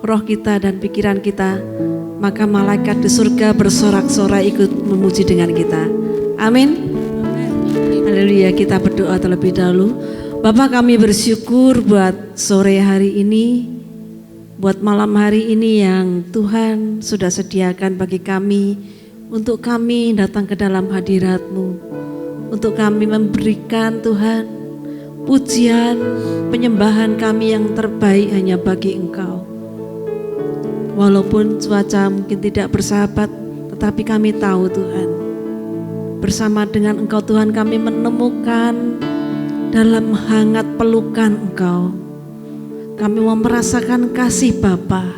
roh kita dan pikiran kita, maka malaikat di surga bersorak-sorai ikut memuji dengan kita. Amin. Haleluya, kita berdoa terlebih dahulu. Bapa, kami bersyukur buat sore hari ini, buat malam hari ini yang Tuhan sudah sediakan bagi kami, untuk kami datang ke dalam hadirat-Mu, untuk kami memberikan Tuhan pujian, penyembahan kami yang terbaik hanya bagi Engkau. Walaupun cuaca mungkin tidak bersahabat, tetapi kami tahu Tuhan, bersama dengan Engkau Tuhan kami menemukan dalam hangat pelukan Engkau. Kami mau merasakan kasih Bapa.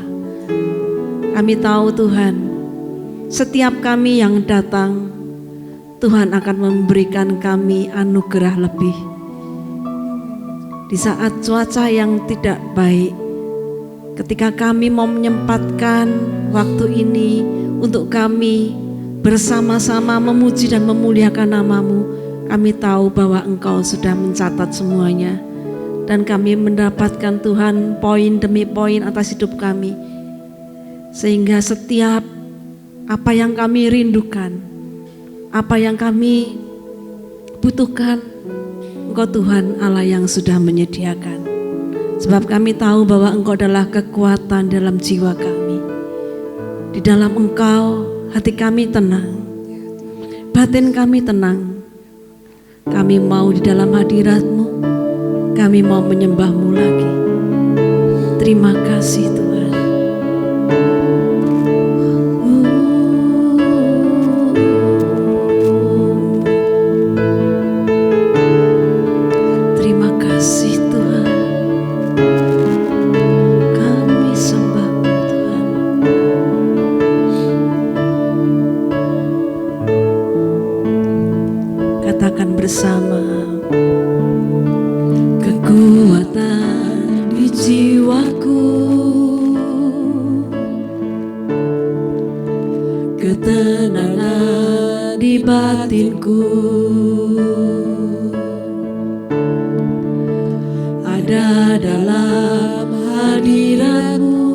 Kami tahu Tuhan, setiap kami yang datang, Tuhan akan memberikan kami anugerah lebih. Di saat cuaca yang tidak baik, ketika kami mau menyempatkan waktu ini untuk kami bersama-sama memuji dan memuliakan nama-Mu, kami tahu bahwa Engkau sudah mencatat semuanya, dan kami mendapatkan Tuhan poin demi poin atas hidup kami, sehingga setiap apa yang kami rindukan, apa yang kami butuhkan, Engkau Tuhan Allah yang sudah menyediakan. Sebab kami tahu bahwa Engkau adalah kekuatan dalam jiwa kami. Di dalam Engkau hati kami tenang, batin kami tenang. Kami mau di dalam hadirat-Mu, kami mau menyembah-Mu lagi. Terima kasih Tuhan. Terima kasih Tuhan. Kami sembah-Mu Tuhan. Katakan bersama, kekuatan di jiwaku, ketenangan di batinku, ada dalam hadirat-Mu,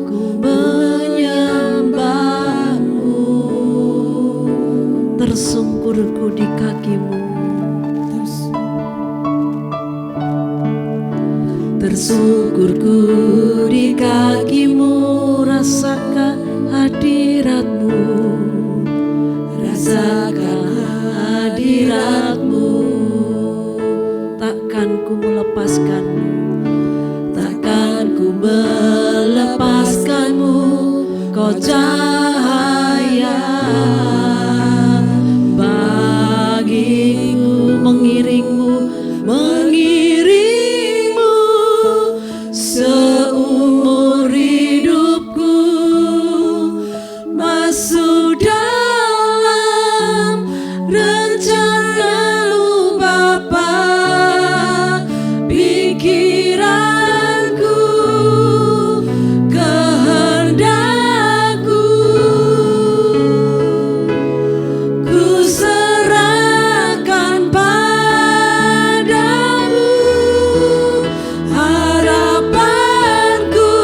ku menyembah-Mu, tersungkurku di kaki-Mu. Tersungkurku di kaki-Mu, rasakan hadirat-Mu, rasakan hadirat-Mu. Takkan ku melepaskan-Mu, takkan ku melepaskan-Mu, Kau cahaya bagiku, mengiring-Mu, mengiring-Mu seumur hidupku, masuk dalam rencana-Mu Bapa. Pikiranku, kehendakku, ku serahkan padamu. Harapanku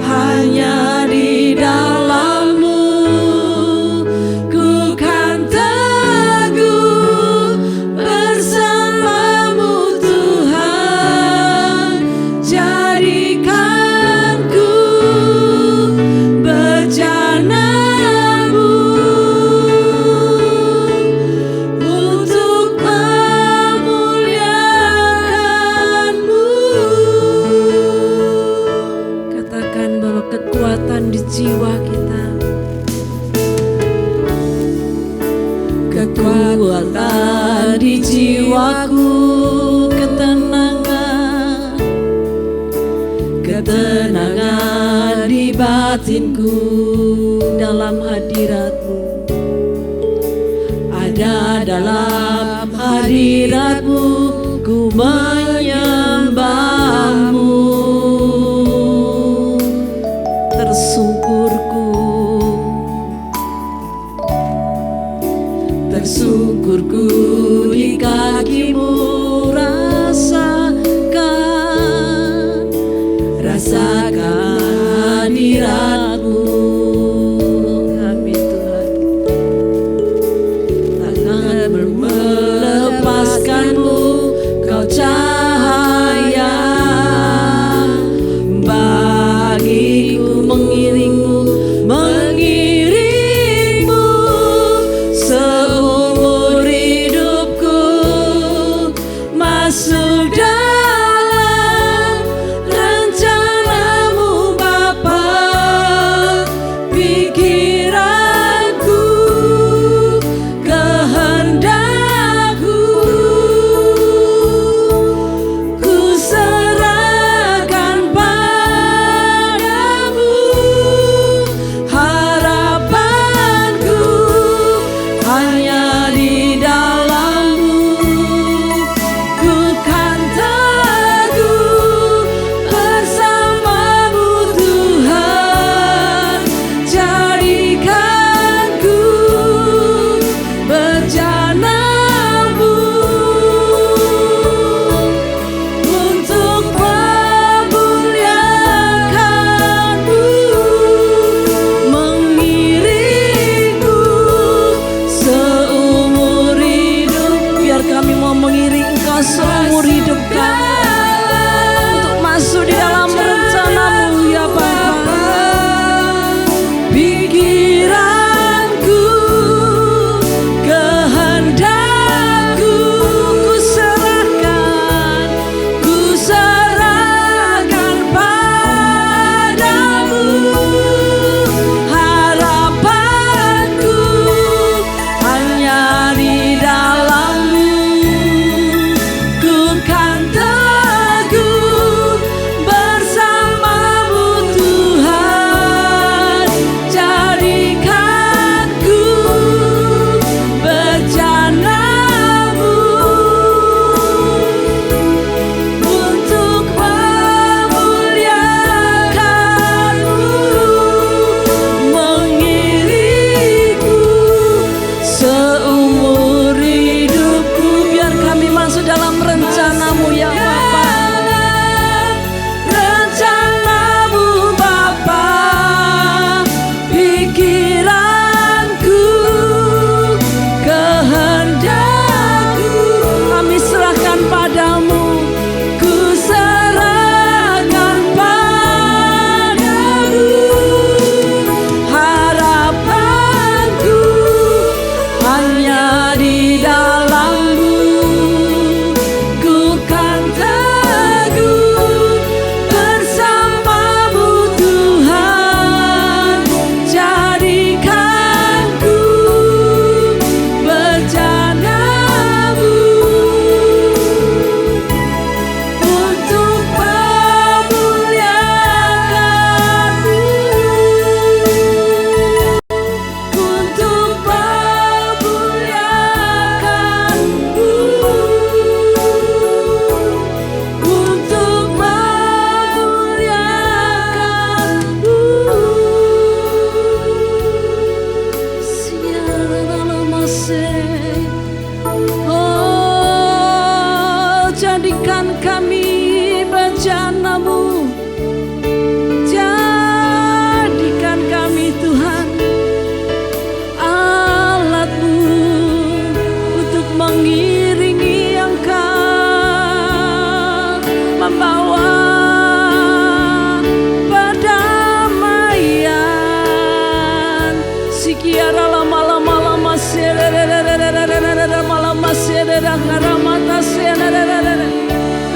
hanya di dalam-Mu, ku kan teguh bersama-Mu Tuhan. Jadikanku berjana-Mu untuk memuliakan-Mu. Katakan bahwa kekuatan di jiwa kita, kekuatan di jiwaku, ketenangan, ketenangan di batinku, dalam hadirat-Mu, ada dalam hadirat-Mu, ku menyembah-Mu. Tersungkurku, tersungkurku di kaki-Mu, rasakan, rasakan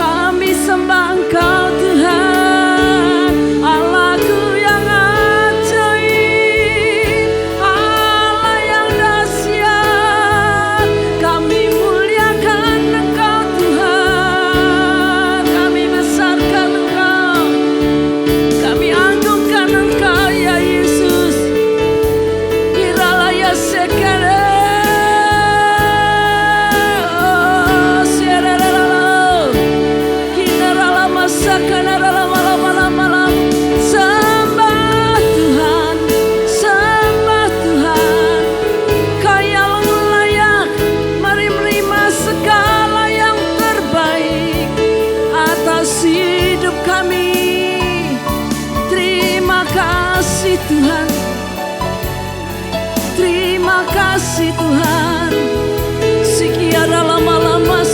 Kami sembah Engkau Tuhan, Allahku yang ajaib, Allah yang dahsyat. Kami muliakan Engkau Tuhan, kami besarkan Engkau, kami agungkan Engkau ya Yesus. Kiralah ya sekere Tuhan, terima kasih Tuhan. Sekian lama-lama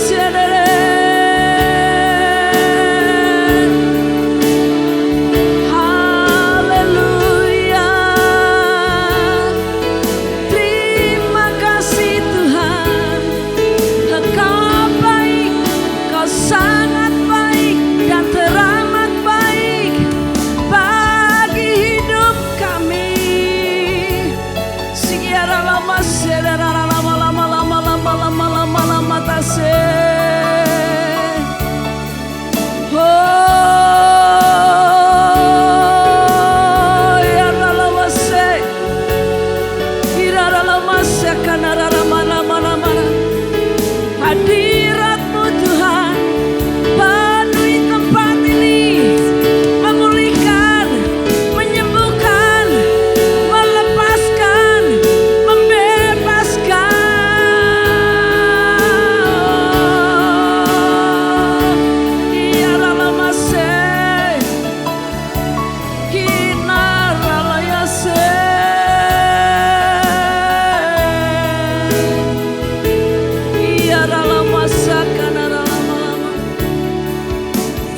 haleluya. Terima kasih Tuhan, Engkau baik, Engkau sangat baik dan teramat baik bagi hidup kami. Hadirat-Mu Tuhan penuhi tempat ini, memulihkan, menyembuhkan, melepaskan, membebaskan. Ya lama se, kinara ya se.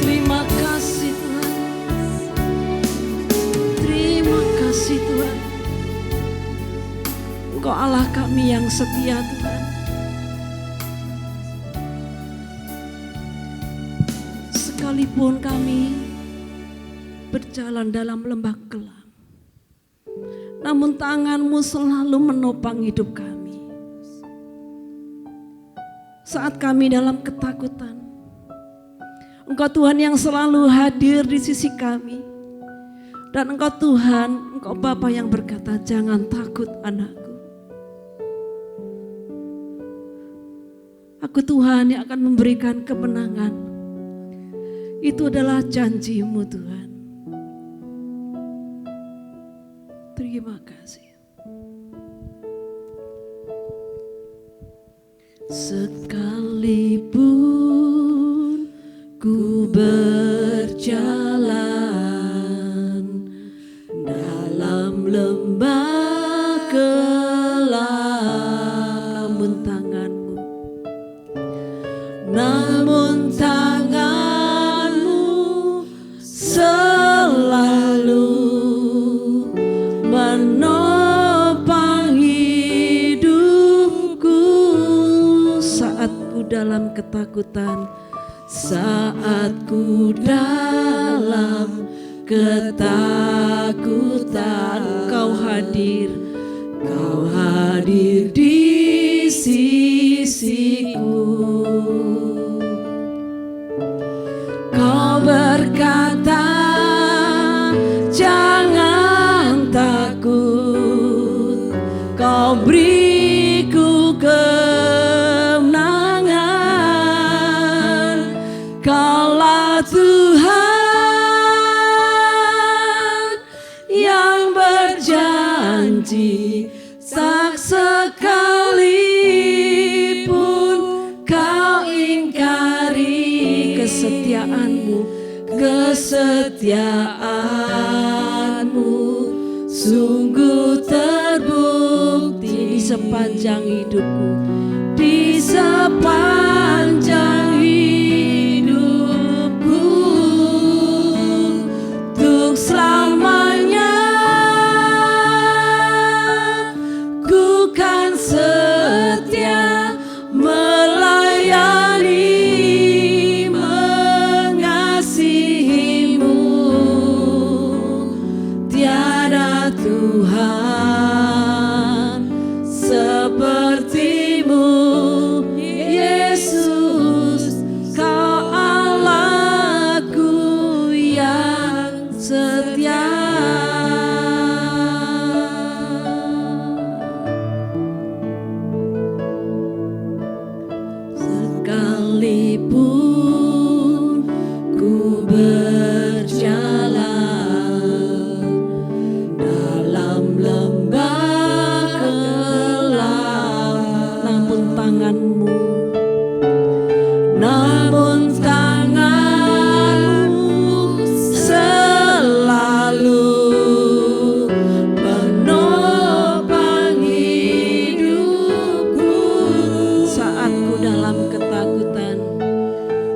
Terima kasih Tuhan, terima kasih Tuhan. Engkau Allah kami yang setia Tuhan. Sekalipun kami berjalan dalam lembah gelap, namun tangan-Mu selalu menopang hidup kami. Saat kami dalam ketakutan, Engkau Tuhan yang selalu hadir di sisi kami. Dan Engkau Tuhan, Engkau Bapa yang berkata, jangan takut anakku. Aku Tuhan yang akan memberikan kemenangan. Itu adalah janji-Mu Tuhan. Terima kasih. Sekalipun ku berjalan dalam lembah gelap, namun tangan-Mu selalu menopang hidupku. Saat ku dalam ketakutan, saat ku dalam ketakutan, Kau hadir di sisiku. Kau berkata, jangan takut, Kau beriku kemenangan. Kaulah Tuhan yang berjanji, tak sekalipun Kau ingkari kesetiaan-Mu. Kesetiaan-Mu sungguh terbukti di sepanjang hidupku, di sepanjang hidupku, untuk selamanya ku kan setia melayani. Tiada Tuhan seperti-Mu, Yesus, Kau Allahku yang setia. Sekalipun ku berjalan dalam lembah gelap, namun tangan-Mu selalu menopang hidupku. Saat ku dalam ketakutan,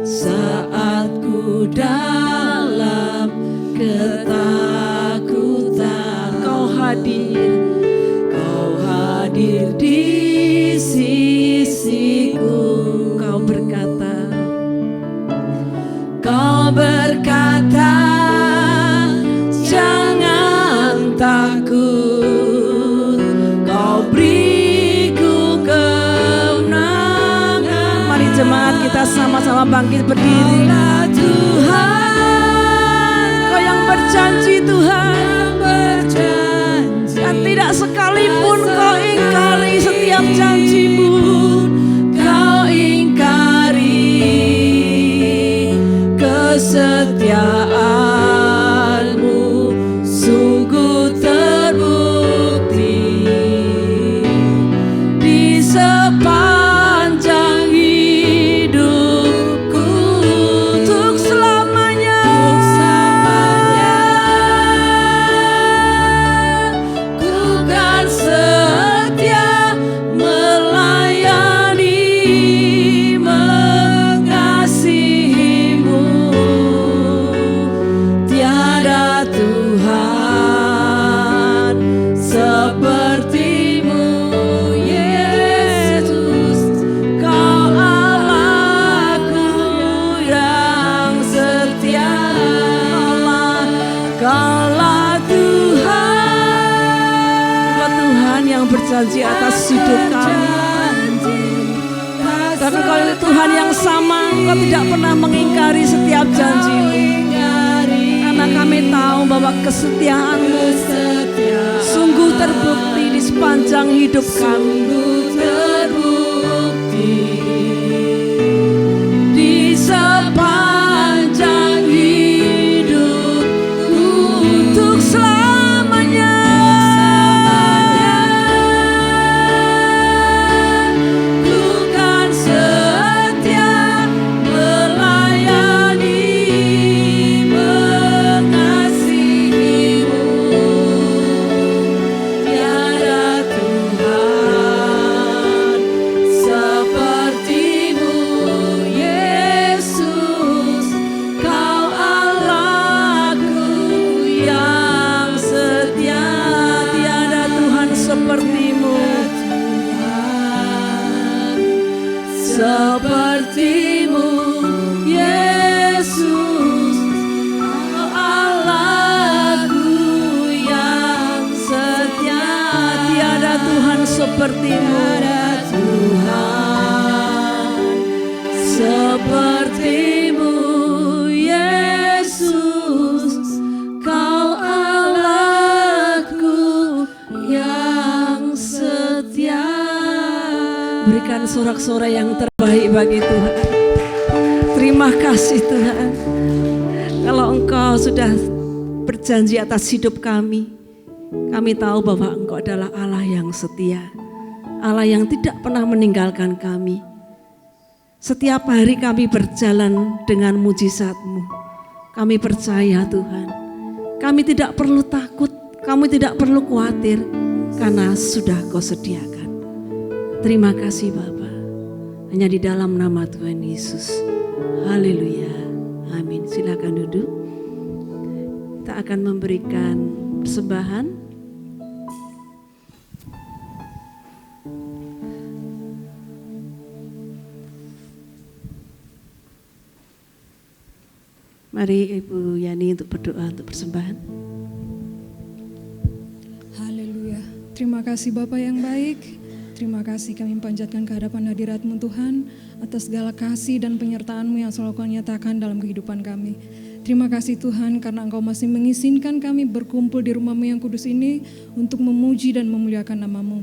saat ku dalam ketakutan, Kau hadir di sisiku. Kau berkata, jangan takut, Kau beriku kemenangan. Mari jemaat kita sama-sama bangkit berdiri. Kaulah Tuhan, Kau yang berjanji Tuhan, dan tidak sekalipun Kau ingkari setiap janji-Mu. Kau ingkari kesetiaan-Mu, sungguh terbukti di sepanjang hidupku. Untuk selamanya, ku kan setia melayani, mengasihi-Mu. Tiada Tuhan seperti-Mu, Yesus, Kau Allahku yang setia. Kaulah Tuhan, Kau Tuhan yang berjanji atas hidup kami. Karena Kau itu Tuhan yang sama, Kau tidak pernah mengingkari setiap janji-Mu. Karena kami tahu bahwa kesetiaan-Mu sungguh terbukti di sepanjang hidup kami. Di sepanjang hidupku, untuk selamanya, ku kan setia melayani, mengasihi-Mu. Tiada Tuhan seperti-Mu, Yesus, Kau Allahku yang setia. Tiada Tuhan seperti-Mu, seperti-Mu, Yesus, Kau Allahku yang setia. Tiada Tuhan seperti-Mu, seperti-Mu, Yesus, Kau Allahku yang setia. Berikan sorak-sorai yang terbaik bagi Tuhan. Terima kasih Tuhan. Kalau Engkau sudah berjanji atas hidup kami tahu bahwa Engkau adalah Allah yang setia, Allah yang tidak pernah meninggalkan kami. Setiap hari kami berjalan dengan mujizat-Mu. Kami percaya Tuhan, kami tidak perlu takut, kami tidak perlu khawatir, karena sudah Kau sediakan. Terima kasih Bapa, hanya di dalam nama Tuhan Yesus. Haleluya, amin. Silakan duduk. Kita akan memberikan persembahan. Mari Ibu Yani untuk berdoa untuk persembahan. Terima kasih Bapa yang baik. Terima kasih kami panjatkan kehadapan hadirat-Mu Tuhan atas segala kasih dan penyertaan-Mu yang selalu Kau nyatakan dalam kehidupan kami. Terima kasih Tuhan karena Engkau masih mengizinkan kami berkumpul di rumah-Mu yang kudus ini untuk memuji dan memuliakan nama-Mu.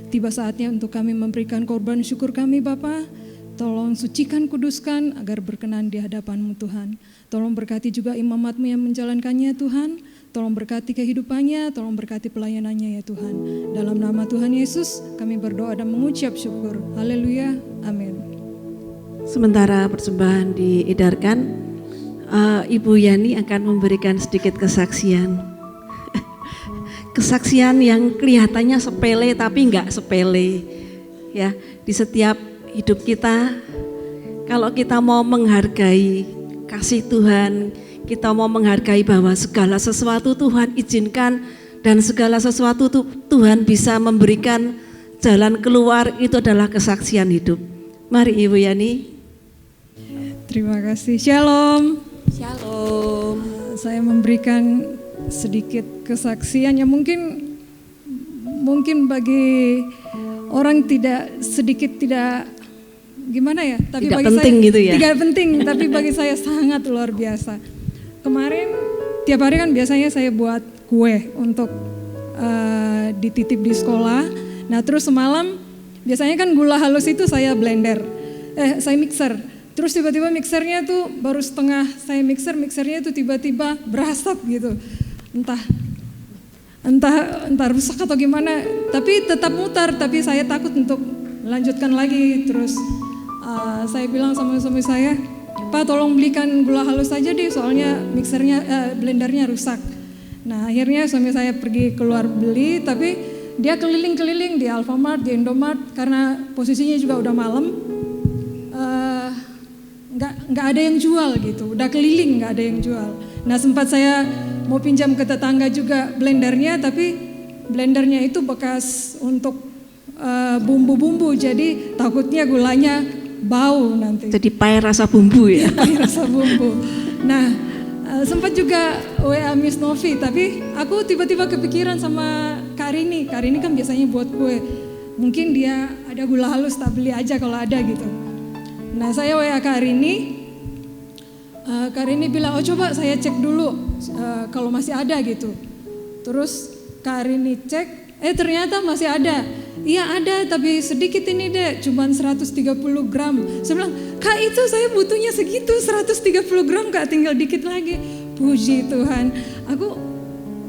Tiba saatnya untuk kami memberikan korban syukur kami Bapa. Tolong sucikan, kuduskan agar berkenan di hadapan-Mu Tuhan. Tolong berkati juga imamat-Mu yang menjalankannya Tuhan. Tolong berkati kehidupannya, tolong berkati pelayanannya ya Tuhan. Dalam nama Tuhan Yesus kami berdoa dan mengucap syukur. Haleluya, amin. Sementara persembahan diedarkan, Ibu Yani akan memberikan sedikit kesaksian. Kesaksian yang kelihatannya sepele tapi enggak sepele. Ya, di setiap hidup kita, kalau kita mau menghargai kasih Tuhan, kita mau menghargai bahwa segala sesuatu Tuhan izinkan dan segala sesuatu Tuhan bisa memberikan jalan keluar, itu adalah kesaksian hidup. Mari Ibu Yani. Terima kasih. Shalom. Shalom. Saya memberikan sedikit kesaksian yang mungkin bagi orang tidak gimana ya, tapi tidak bagi penting saya gitu ya. Tidak penting, tapi bagi saya sangat luar biasa. Kemarin tiap hari kan biasanya saya buat kue untuk dititip di sekolah. Nah terus semalam biasanya kan gula halus itu saya mixer. Terus tiba-tiba mixernya tuh baru setengah saya mixernya tuh tiba-tiba berasap gitu. Entah rusak atau gimana. Tapi tetap mutar. Tapi saya takut untuk melanjutkan lagi. Terus saya bilang sama suami saya, Pak tolong belikan gula halus aja deh, soalnya blendernya rusak. Nah akhirnya suami saya pergi keluar beli, tapi dia keliling-keliling di Alfamart, di Indomart, karena posisinya juga udah malam, nggak ada yang jual gitu, udah keliling nggak ada yang jual. Nah sempat saya mau pinjam ke tetangga juga blendernya, tapi blendernya itu bekas untuk bumbu-bumbu, jadi takutnya gulanya bau nanti. Jadi pahit rasa bumbu ya? Pahit rasa bumbu. Nah sempat juga WA Miss Novi, tapi aku tiba-tiba kepikiran sama Kak Rini. Kak Rini kan biasanya buat kue, mungkin dia ada gula halus, tak beli aja kalau ada gitu. Nah saya WA Kak Rini, Kak Rini bilang, oh coba saya cek dulu kalau masih ada gitu. Terus Kak Rini cek, ternyata masih ada. Iya ada, tapi sedikit ini deh, cuman 130 gram. Saya bilang, Kak itu saya butuhnya segitu, 130 gram Kak, tinggal dikit lagi. Puji Tuhan. Aku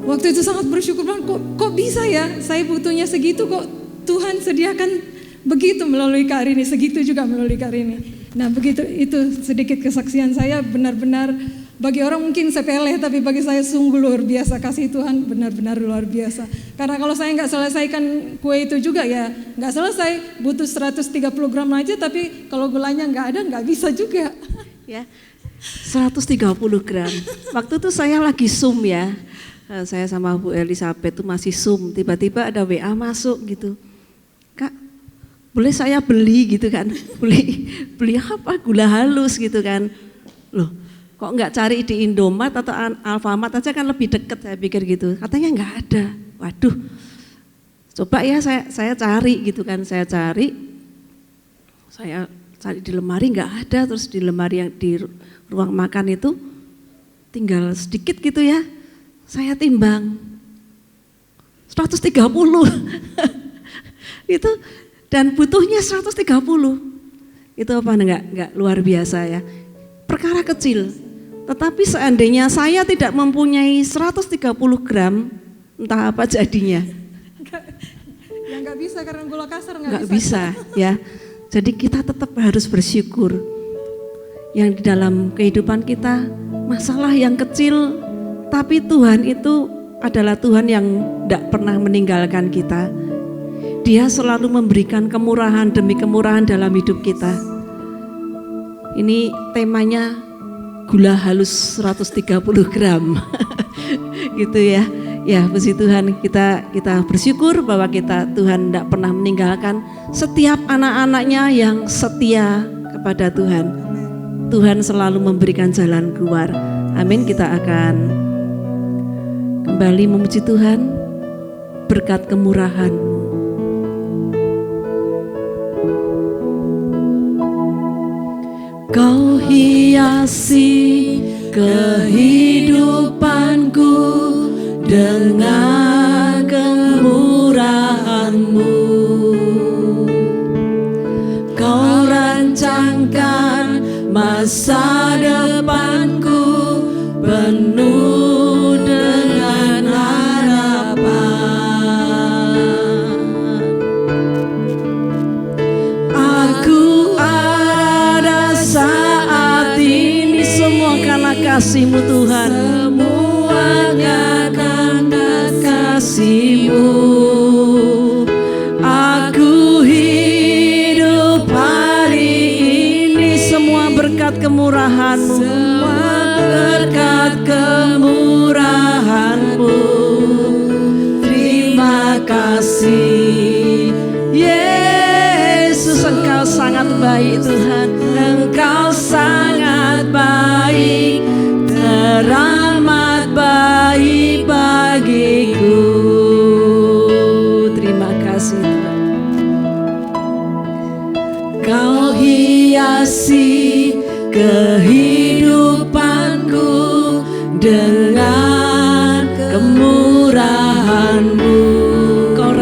waktu itu sangat bersyukur banget, kok bisa ya, saya butuhnya segitu, kok Tuhan sediakan begitu melalui Kak Rini, segitu juga melalui Kak Rini. Nah begitu, itu sedikit kesaksian saya, benar-benar bagi orang mungkin sepele, tapi bagi saya sungguh luar biasa, kasih Tuhan benar-benar luar biasa. Karena kalau saya nggak selesaikan kue itu juga ya nggak selesai, butuh 130 gram aja, tapi kalau gulanya nggak ada nggak bisa juga. Ya, 130 gram. Waktu itu saya lagi Zoom ya, saya sama Bu Elizabeth itu masih Zoom, tiba-tiba ada WA masuk gitu. Kak, boleh saya beli gitu kan, beli apa, gula halus gitu kan. Loh, kok nggak cari di Indomart atau Alfamart aja kan lebih deket, saya pikir gitu. Katanya nggak ada. Waduh, coba ya saya cari gitu kan, saya cari di lemari nggak ada, terus di lemari yang di ruang makan itu tinggal sedikit gitu ya. Saya timbang 130 itu, dan butuhnya 130. Itu apa enggak luar biasa ya. Perkara kecil, tetapi seandainya saya tidak mempunyai 130 gram, entah apa jadinya. Ya nggak bisa karena gula kasar nggak bisa ya. Jadi kita tetap harus bersyukur. Yang di dalam kehidupan kita masalah yang kecil, tapi Tuhan itu adalah Tuhan yang tidak pernah meninggalkan kita. Dia selalu memberikan kemurahan demi kemurahan dalam hidup kita. Ini temanya gula halus 130 gram gitu ya. Ya puji Tuhan, kita bersyukur bahwa Tuhan tidak pernah meninggalkan setiap anak-anaknya yang setia kepada Tuhan. Tuhan selalu memberikan jalan keluar. Amin. Kita akan kembali memuji Tuhan. berkat kemurahan-Mu. Kau hiasi kehidupanku dengan kemurahan-Mu. Kau rancangkan masa depanku penuh dengan harapan. Aku ada saat ini semua karena kasih-Mu Tuhan. Semuanya karena kasih-Mu. Aku hidup hari ini semua berkat kemurahan-Mu. Semua berkat kemurahan-Mu. Terima kasih Yesus, Engkau sangat baik Tuhan. Engkau sangat baik, teramat baik bagiku. Terima kasih Tuhan. Kau hiasi kehidupanku dengan kemurahan-Mu. Kau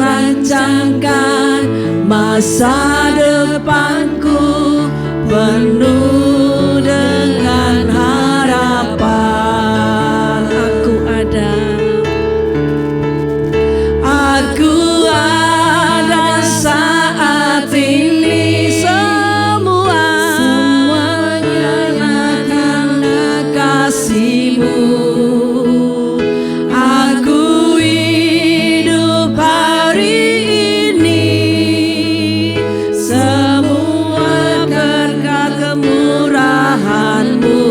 rancangkan masa depanku penuh dengan harapan. Aku ada saat ini semuanya karena kasih-Mu. Aku hidup hari ini semua berkat kemurahan-Mu.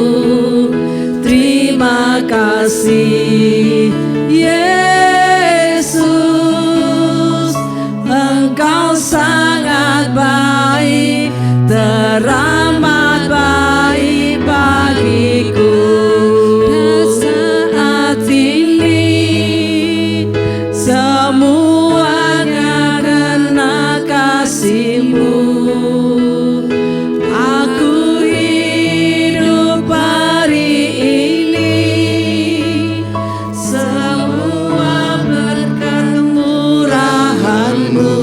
Terima kasih Yesus, Engkau sangat baik, teramat baik bagiku. Saat ini semuanya karena kasih-Mu. Aku hidup hari ini semua berkat kemurahan-Mu.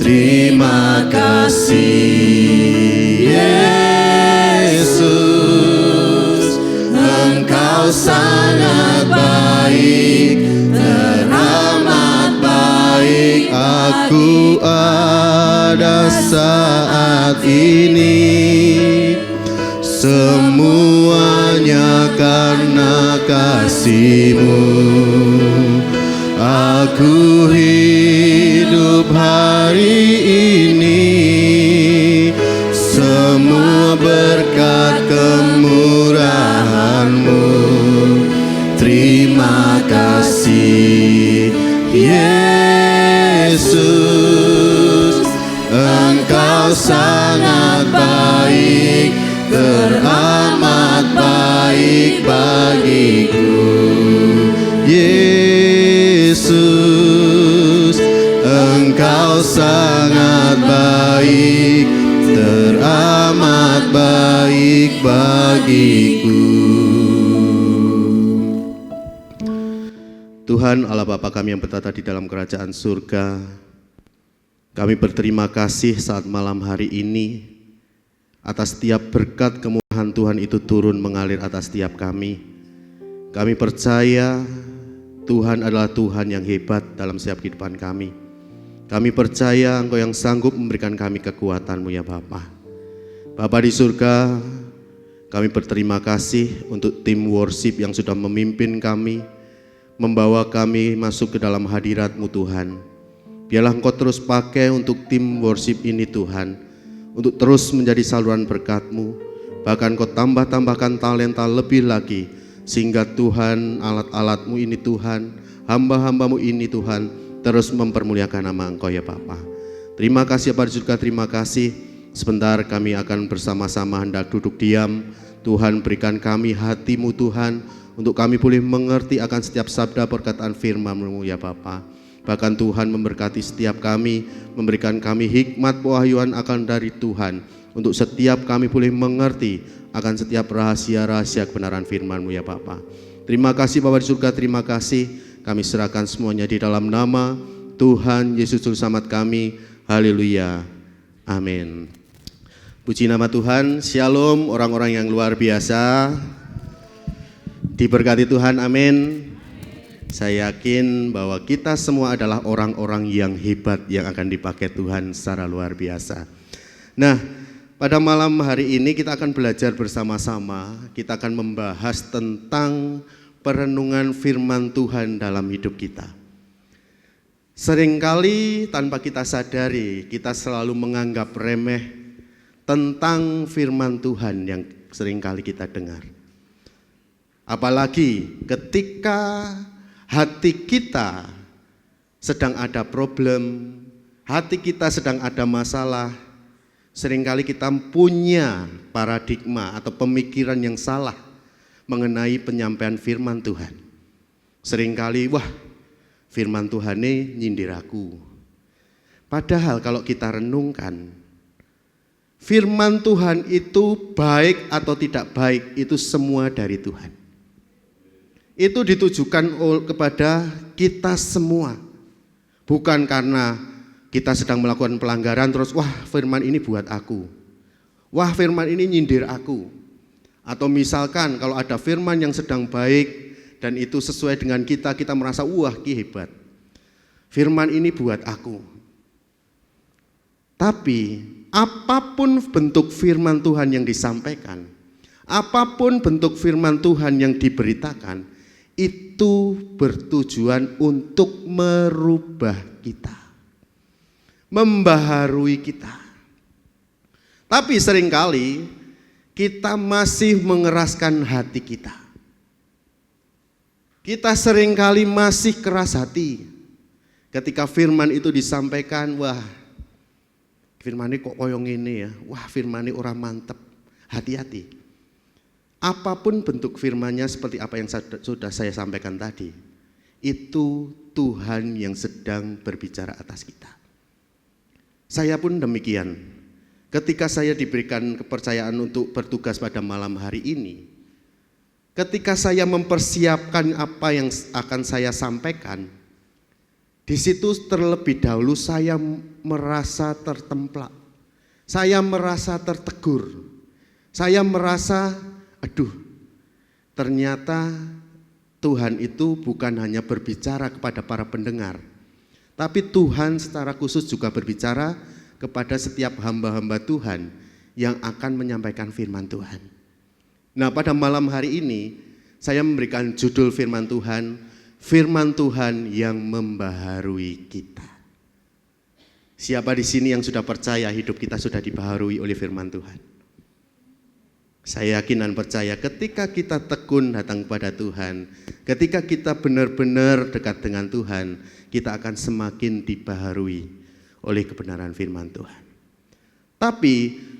Terima kasih Yesus, Engkau sangat baik, teramat baik. Aku ada saat ini semuanya karena kasih-Mu. Aku hidup hari ini semua berkat kemurahan-Mu. Terima kasih Yesus, Engkau sangat baik, teramat baik bagiku. Yesus, Engkau sangat baik, teramat baik bagiku. Tuhan Allah Bapa kami yang bertata di dalam kerajaan surga, kami berterima kasih saat malam hari ini atas setiap berkat kemurahan Tuhan itu turun mengalir atas setiap kami. Kami percaya Tuhan adalah Tuhan yang hebat dalam setiap kehidupan kami. Kami percaya Engkau yang sanggup memberikan kami kekuatan-Mu ya Bapa. Bapa di surga, kami berterima kasih untuk tim worship yang sudah memimpin kami, membawa kami masuk ke dalam hadirat-Mu Tuhan. Biarlah Engkau terus pakai untuk tim worship ini Tuhan, untuk terus menjadi saluran berkat-Mu. Bahkan Engkau tambahkan talenta lebih lagi, sehingga Tuhan alat-alat-Mu ini Tuhan, hamba-hamba-Mu ini Tuhan, terus mempermuliakan nama Engkau ya Bapa. Terima kasih Bapa di surga, terima kasih. Sebentar kami akan bersama-sama hendak duduk diam. Tuhan berikan kami hati-Mu Tuhan, untuk kami boleh mengerti akan setiap sabda perkataan firman-Mu ya Bapa. Bahkan Tuhan memberkati setiap kami, memberikan kami hikmat pewahyuan akan dari Tuhan, untuk setiap kami boleh mengerti akan setiap rahasia-rahasia kebenaran firman-Mu ya Bapa. Terima kasih Bapa di surga, terima kasih. Kami serahkan semuanya di dalam nama Tuhan Yesus Juru Selamat kami. Haleluya. Amin. Puji nama Tuhan. Shalom orang-orang yang luar biasa. Diberkati Tuhan, amin. Saya yakin bahwa kita semua adalah orang-orang yang hebat yang akan dipakai Tuhan secara luar biasa. Nah, pada malam hari ini kita akan belajar bersama-sama. Kita akan membahas tentang perenungan firman Tuhan dalam hidup kita. Seringkali tanpa kita sadari, kita selalu menganggap remeh tentang firman Tuhan yang seringkali kita dengar. Apalagi ketika hati kita sedang ada problem, hati kita sedang ada masalah, seringkali kita punya paradigma atau pemikiran yang salah mengenai penyampaian firman Tuhan. Seringkali, wah, firman Tuhan ini nyindir aku. Padahal kalau kita renungkan, firman Tuhan itu baik atau tidak baik, itu semua dari Tuhan. Itu ditujukan kepada kita semua. Bukan karena kita sedang melakukan pelanggaran terus, wah firman ini buat aku. Wah firman ini nyindir aku. Atau misalkan kalau ada firman yang sedang baik dan itu sesuai dengan kita merasa wah hebat. Firman ini buat aku. Tapi apapun bentuk firman Tuhan yang disampaikan, apapun bentuk firman Tuhan yang diberitakan, itu bertujuan untuk merubah kita, membaharui kita. Tapi seringkali kita masih mengeraskan hati kita. Kita seringkali masih keras hati ketika firman itu disampaikan, wah firman ini kok koyong ini ya, wah firman ini orang mantep, hati-hati. Apapun bentuk firmannya seperti apa yang sudah saya sampaikan tadi, itu Tuhan yang sedang berbicara atas kita. Saya pun demikian, ketika saya diberikan kepercayaan untuk bertugas pada malam hari ini, ketika saya mempersiapkan apa yang akan saya sampaikan, di situ terlebih dahulu saya merasa tertemplak, saya merasa tertegur, saya merasa, aduh, ternyata Tuhan itu bukan hanya berbicara kepada para pendengar, tapi Tuhan secara khusus juga berbicara kepada setiap hamba-hamba Tuhan yang akan menyampaikan firman Tuhan. Nah, pada malam hari ini saya memberikan judul firman Tuhan yang membaharui kita. Siapa di sini yang sudah percaya hidup kita sudah dibaharui oleh firman Tuhan? Saya yakin dan percaya ketika kita tekun datang kepada Tuhan, ketika kita benar-benar dekat dengan Tuhan, kita akan semakin dibaharui oleh kebenaran firman Tuhan. Tapi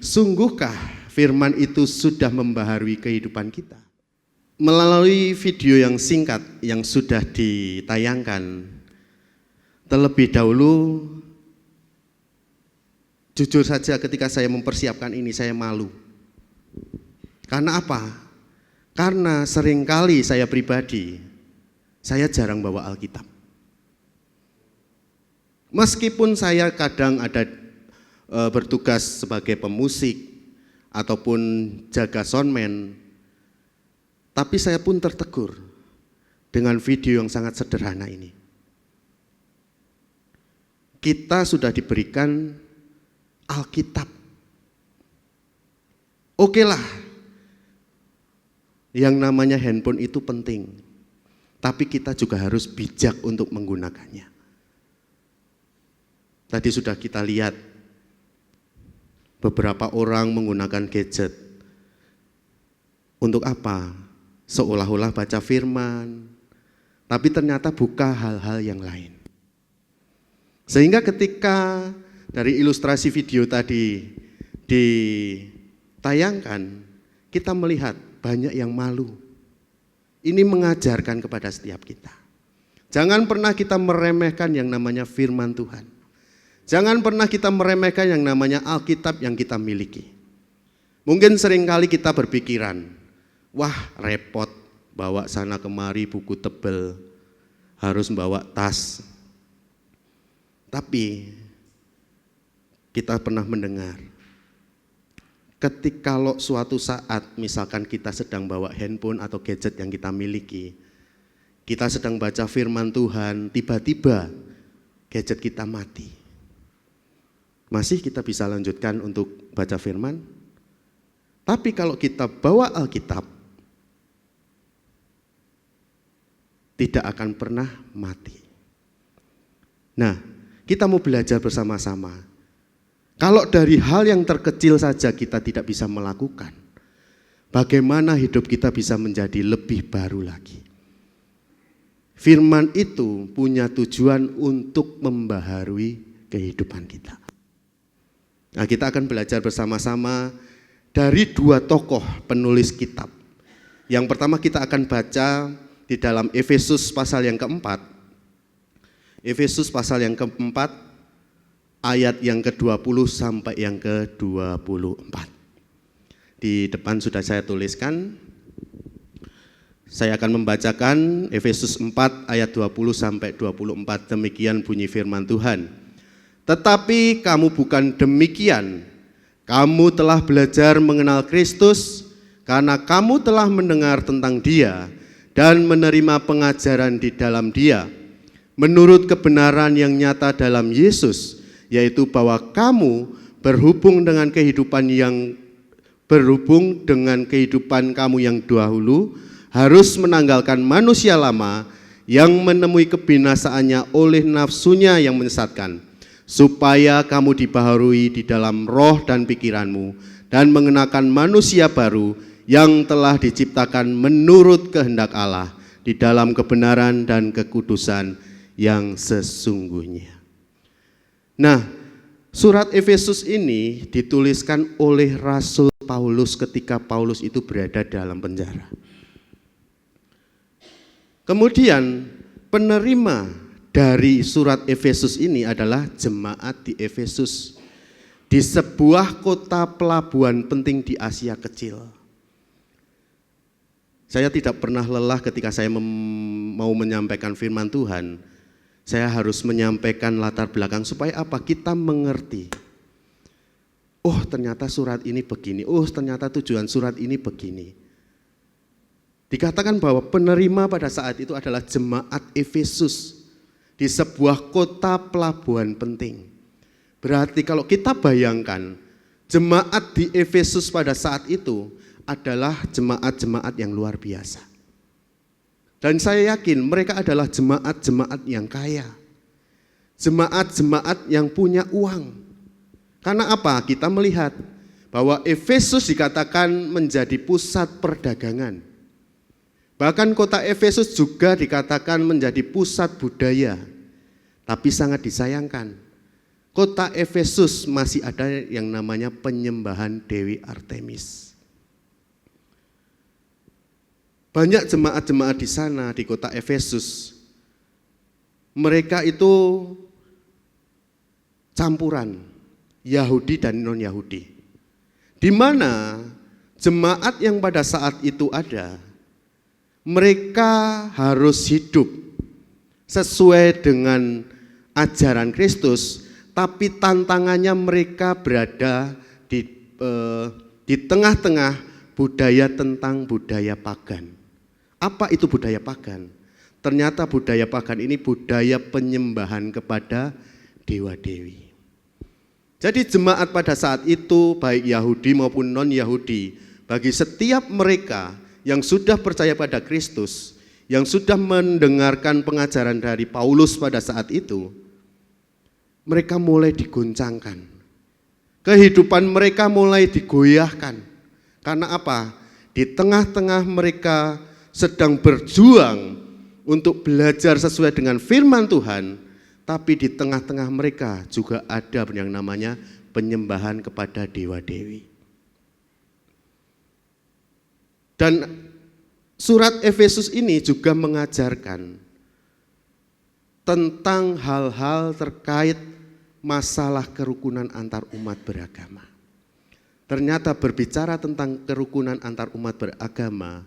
sungguhkah firman itu sudah membaharui kehidupan kita? Melalui video yang singkat yang sudah ditayangkan, terlebih dahulu, jujur saja ketika saya mempersiapkan ini saya malu. Karena apa? Karena seringkali saya pribadi, saya jarang bawa Alkitab. Meskipun saya kadang ada bertugas sebagai pemusik ataupun jaga soundman, tapi saya pun tertegur dengan video yang sangat sederhana ini. Kita sudah diberikan Alkitab. Oke lah, yang namanya handphone itu penting, tapi kita juga harus bijak untuk menggunakannya. Tadi sudah kita lihat beberapa orang menggunakan gadget. Untuk apa? Seolah-olah baca firman, tapi ternyata buka hal-hal yang lain. Sehingga ketika dari ilustrasi video tadi ditayangkan, kita melihat banyak yang malu. ini mengajarkan kepada setiap kita. Jangan pernah kita meremehkan yang namanya firman Tuhan. Jangan pernah kita meremehkan yang namanya Alkitab yang kita miliki. Mungkin seringkali kita berpikiran, wah repot bawa sana kemari buku tebel, harus bawa tas. Tapi kita pernah mendengar, ketika kalau suatu saat misalkan kita sedang bawa handphone atau gadget yang kita miliki, kita sedang baca firman Tuhan, tiba-tiba gadget kita mati. Masih kita bisa lanjutkan untuk baca firman? Tapi kalau kita bawa Alkitab, tidak akan pernah mati. Nah, kita mau belajar bersama-sama. Kalau dari hal yang terkecil saja kita tidak bisa melakukan, bagaimana hidup kita bisa menjadi lebih baru lagi? Firman itu punya tujuan untuk membaharui kehidupan kita. Nah, kita akan belajar bersama-sama dari dua tokoh penulis kitab. Yang pertama kita akan baca di dalam Efesus pasal yang keempat. Efesus pasal yang keempat, ayat yang ke-20 sampai yang ke-24. Di depan sudah saya tuliskan. Saya akan membacakan Efesus 4 ayat 20 sampai 24. Demikian bunyi firman Tuhan. Tetapi kamu bukan demikian. Kamu telah belajar mengenal Kristus karena kamu telah mendengar tentang Dia dan menerima pengajaran di dalam Dia, menurut kebenaran yang nyata dalam Yesus, yaitu bahwa kamu berhubung dengan kehidupan kamu yang dahulu harus menanggalkan manusia lama yang menemui kebinasaannya oleh nafsunya yang menyesatkan, supaya kamu dibaharui di dalam roh dan pikiranmu dan mengenakan manusia baru yang telah diciptakan menurut kehendak Allah di dalam kebenaran dan kekudusan yang sesungguhnya. Nah, surat Efesus ini dituliskan oleh Rasul Paulus ketika Paulus itu berada dalam penjara. Kemudian penerima dari surat Efesus ini adalah jemaat di Efesus, di sebuah kota pelabuhan penting di Asia Kecil. Saya tidak pernah lelah ketika saya mau menyampaikan firman Tuhan. Saya harus menyampaikan latar belakang supaya apa? Kita mengerti. Oh, ternyata surat ini begini. Oh, ternyata tujuan surat ini begini. Dikatakan bahwa penerima pada saat itu adalah jemaat Efesus di sebuah kota pelabuhan penting. Berarti kalau kita bayangkan, jemaat di Efesus pada saat itu adalah jemaat-jemaat yang luar biasa. Dan saya yakin mereka adalah jemaat-jemaat yang kaya. Jemaat-jemaat yang punya uang. Karena apa? Kita melihat bahwa Efesus dikatakan menjadi pusat perdagangan. Bahkan kota Efesus juga dikatakan menjadi pusat budaya. Tapi sangat disayangkan, kota Efesus masih ada yang namanya penyembahan Dewi Artemis. Banyak jemaat-jemaat di sana di kota Efesus, mereka itu campuran Yahudi dan non-Yahudi. Di mana jemaat yang pada saat itu ada, mereka harus hidup sesuai dengan ajaran Kristus, tapi tantangannya mereka berada di tengah-tengah budaya tentang budaya pagan. Apa itu budaya pagan? Ternyata budaya pagan ini budaya penyembahan kepada dewa-dewi. Jadi jemaat pada saat itu baik Yahudi maupun non-Yahudi, bagi setiap mereka yang sudah percaya pada Kristus, yang sudah mendengarkan pengajaran dari Paulus pada saat itu, mereka mulai diguncangkan. Kehidupan mereka mulai digoyahkan. Karena apa? Di tengah-tengah mereka sedang berjuang untuk belajar sesuai dengan firman Tuhan, tapi di tengah-tengah mereka juga ada yang namanya penyembahan kepada dewa-dewi. Dan Surat Efesus ini juga mengajarkan tentang hal-hal terkait masalah kerukunan antar umat beragama. Ternyata berbicara tentang kerukunan antar umat beragama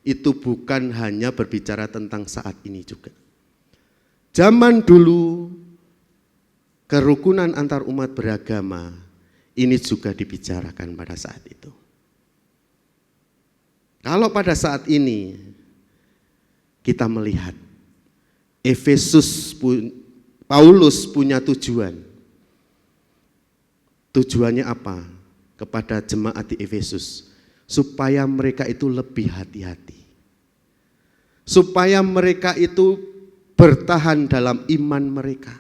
itu bukan hanya berbicara tentang saat ini juga. Zaman dulu kerukunan antar umat beragama ini juga dibicarakan pada saat itu. Kalau pada saat ini kita melihat Paulus punya tujuan. Tujuannya apa? Kepada jemaat di Efesus, supaya mereka itu lebih hati-hati. Supaya mereka itu bertahan dalam iman mereka.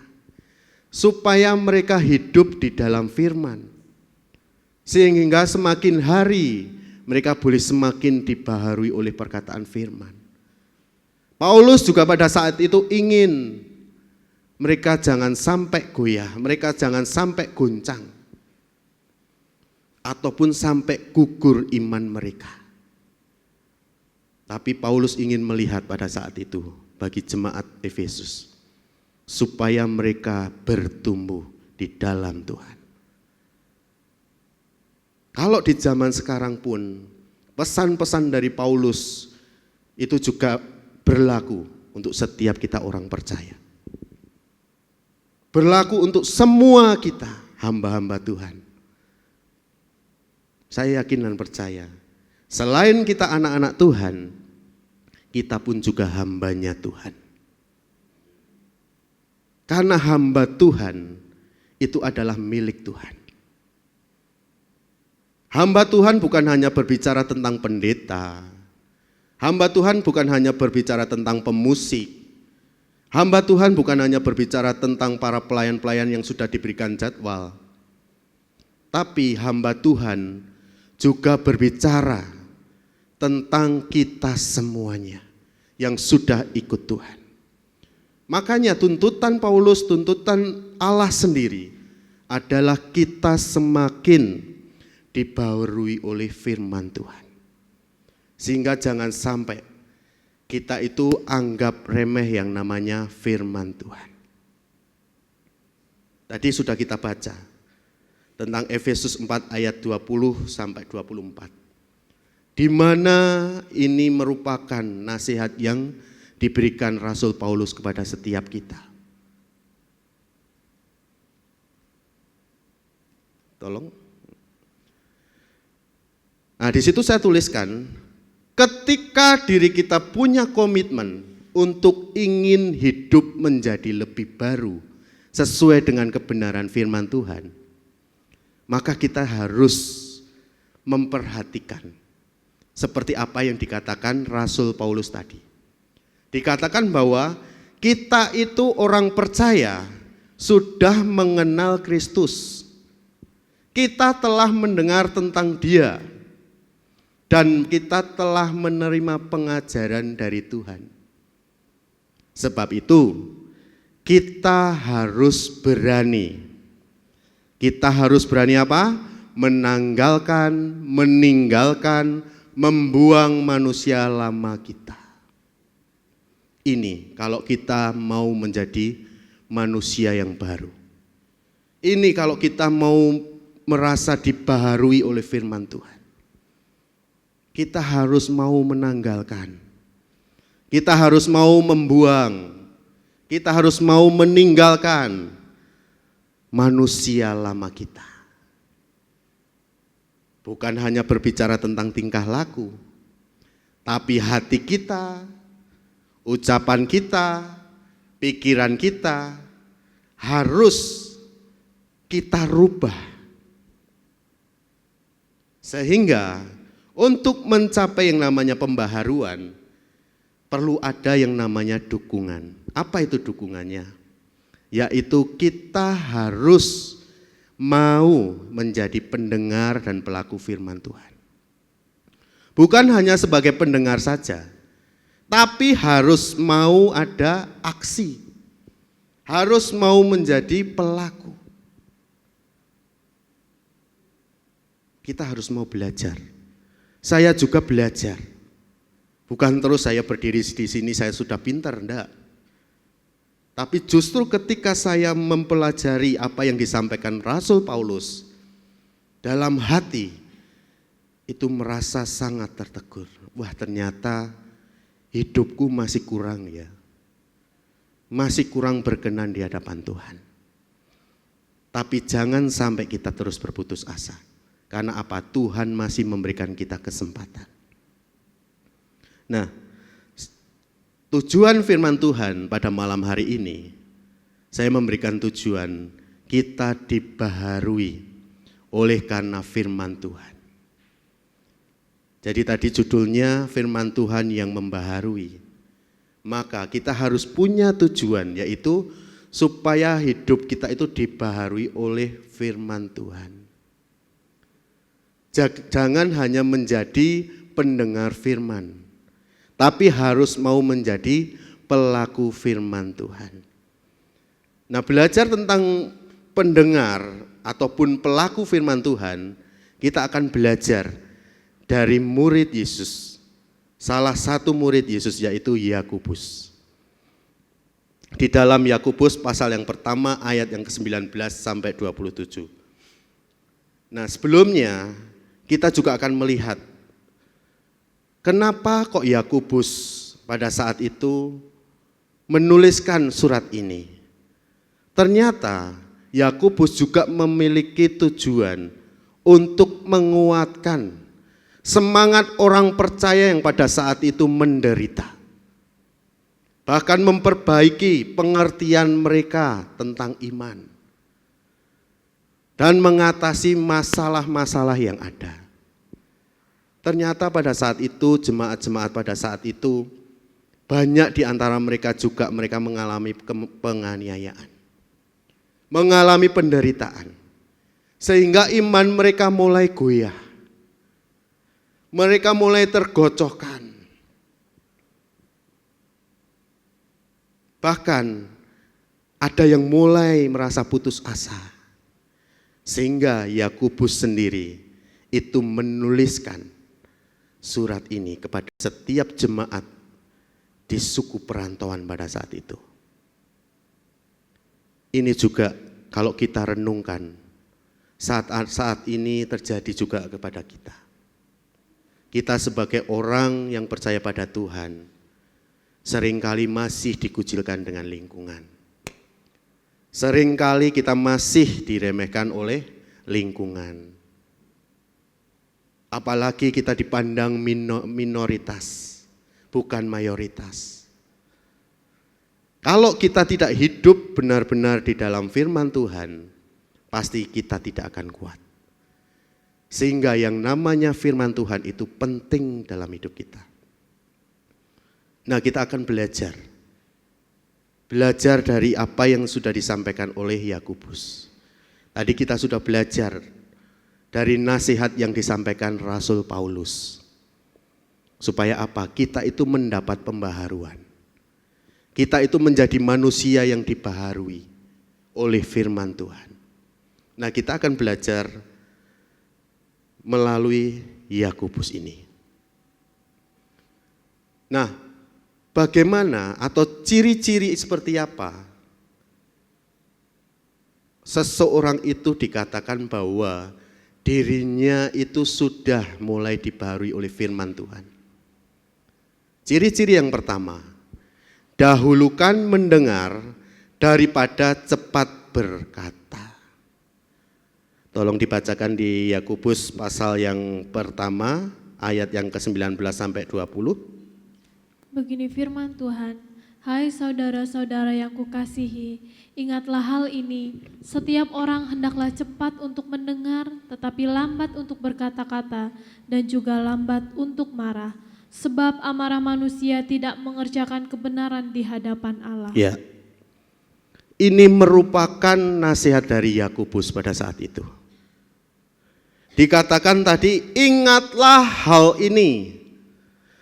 Supaya mereka hidup di dalam firman. Sehingga semakin hari mereka boleh semakin dibaharui oleh perkataan firman. Paulus juga pada saat itu ingin mereka jangan sampai goyah, mereka jangan sampai goncang, ataupun sampai gugur iman mereka. Tapi Paulus ingin melihat pada saat itu bagi jemaat Efesus, supaya mereka bertumbuh di dalam Tuhan. Kalau di zaman sekarang pun pesan-pesan dari Paulus itu juga berlaku untuk setiap kita orang percaya. Berlaku untuk semua kita hamba-hamba Tuhan. Saya yakin dan percaya, selain kita anak-anak Tuhan, kita pun juga hambanya Tuhan. Karena hamba Tuhan itu adalah milik Tuhan. Hamba Tuhan bukan hanya berbicara tentang pendeta. Hamba Tuhan bukan hanya berbicara tentang pemusik. Hamba Tuhan bukan hanya berbicara tentang para pelayan-pelayan yang sudah diberikan jadwal. Tapi hamba Tuhan juga berbicara tentang kita semuanya yang sudah ikut Tuhan. Makanya tuntutan Paulus, tuntutan Allah sendiri adalah kita semakin dibaharui oleh firman Tuhan. Sehingga jangan sampai kita itu anggap remeh yang namanya firman Tuhan. Tadi sudah kita baca tentang Efesus 4 ayat 20 sampai 24. Di mana ini merupakan nasihat yang diberikan Rasul Paulus kepada setiap kita. Tolong. Nah, di situ saya tuliskan, ketika diri kita punya komitmen untuk ingin hidup menjadi lebih baru sesuai dengan kebenaran firman Tuhan, maka kita harus memperhatikan seperti apa yang dikatakan Rasul Paulus tadi. Dikatakan bahwa kita itu orang percaya sudah mengenal Kristus. Kita telah mendengar tentang Dia. Dan kita telah menerima pengajaran dari Tuhan. Sebab itu kita harus berani. Kita harus berani apa? Meninggalkan, membuang manusia lama kita. Ini kalau kita mau menjadi manusia yang baru. Ini kalau kita mau merasa dibaharui oleh firman Tuhan. Kita harus mau menanggalkan, kita harus mau membuang, kita harus mau meninggalkan manusia lama kita. Bukan hanya berbicara tentang tingkah laku, tapi hati kita, ucapan kita, pikiran kita harus kita rubah. Sehingga untuk mencapai yang namanya pembaharuan, perlu ada yang namanya dukungan. Apa itu dukungannya? Yaitu kita harus mau menjadi pendengar dan pelaku firman Tuhan. Bukan hanya sebagai pendengar saja, tapi harus mau ada aksi. Harus mau menjadi pelaku. Kita harus mau belajar. Saya juga belajar. Bukan terus saya berdiri di sini saya sudah pintar, enggak. Tapi justru ketika saya mempelajari apa yang disampaikan Rasul Paulus, dalam hati itu merasa sangat tertegur. Wah, ternyata hidupku masih kurang ya. Masih kurang berkenan di hadapan Tuhan. Tapi jangan sampai kita terus berputus asa. Karena apa? Tuhan masih memberikan kita kesempatan. Nah, tujuan firman Tuhan pada malam hari ini, saya memberikan tujuan kita dibaharui oleh karena firman Tuhan. Jadi tadi judulnya firman Tuhan yang membaharui. Maka kita harus punya tujuan, yaitu supaya hidup kita itu dibaharui oleh firman Tuhan. Jangan hanya menjadi pendengar firman, tapi harus mau menjadi pelaku firman Tuhan. Nah, belajar tentang pendengar ataupun pelaku firman Tuhan, kita akan belajar dari murid Yesus. Salah satu murid Yesus yaitu Yakobus. Di dalam Yakobus pasal yang pertama ayat yang ke-19 sampai 27. Nah, sebelumnya kita juga akan melihat kenapa kok Yakobus pada saat itu menuliskan surat ini. Ternyata Yakobus juga memiliki tujuan untuk menguatkan semangat orang percaya yang pada saat itu menderita. Bahkan memperbaiki pengertian mereka tentang iman. Dan mengatasi masalah-masalah yang ada. Ternyata pada saat itu, jemaat-jemaat pada saat itu, banyak di antara mereka juga mereka mengalami penganiayaan. Mengalami penderitaan. Sehingga iman mereka mulai goyah. Mereka mulai tergocohkan. Bahkan ada yang mulai merasa putus asa. Sehingga Yakobus sendiri itu menuliskan surat ini kepada setiap jemaat di suku perantauan pada saat itu. Ini juga kalau kita renungkan, saat ini terjadi juga kepada kita. Kita sebagai orang yang percaya pada Tuhan, seringkali masih dikucilkan dengan lingkungan. Seringkali kita masih diremehkan oleh lingkungan. Apalagi kita dipandang minoritas, bukan mayoritas. Kalau kita tidak hidup benar-benar di dalam firman Tuhan, pasti kita tidak akan kuat. Sehingga yang namanya firman Tuhan itu penting dalam hidup kita. Nah, kita akan belajar dari apa yang sudah disampaikan oleh Yakobus. Tadi kita sudah belajar dari nasihat yang disampaikan Rasul Paulus. Supaya apa? Kita itu mendapat pembaharuan. Kita itu menjadi manusia yang dibaharui oleh firman Tuhan. Nah, kita akan belajar melalui Yakobus ini. Nah, bagaimana atau ciri-ciri seperti apa seseorang itu dikatakan bahwa dirinya itu sudah mulai dibaharui oleh firman Tuhan. Ciri-ciri yang pertama, dahulukan mendengar daripada cepat berkata. Tolong dibacakan di Yakobus pasal yang pertama ayat yang ke-19 sampai 20. Begini firman Tuhan, hai saudara-saudara yang kukasihi, ingatlah hal ini, setiap orang hendaklah cepat untuk mendengar, tetapi lambat untuk berkata-kata, dan juga lambat untuk marah. Sebab amarah manusia tidak mengerjakan kebenaran di hadapan Allah. Ya, ini merupakan nasihat dari Yakobus pada saat itu. Dikatakan tadi, ingatlah hal ini.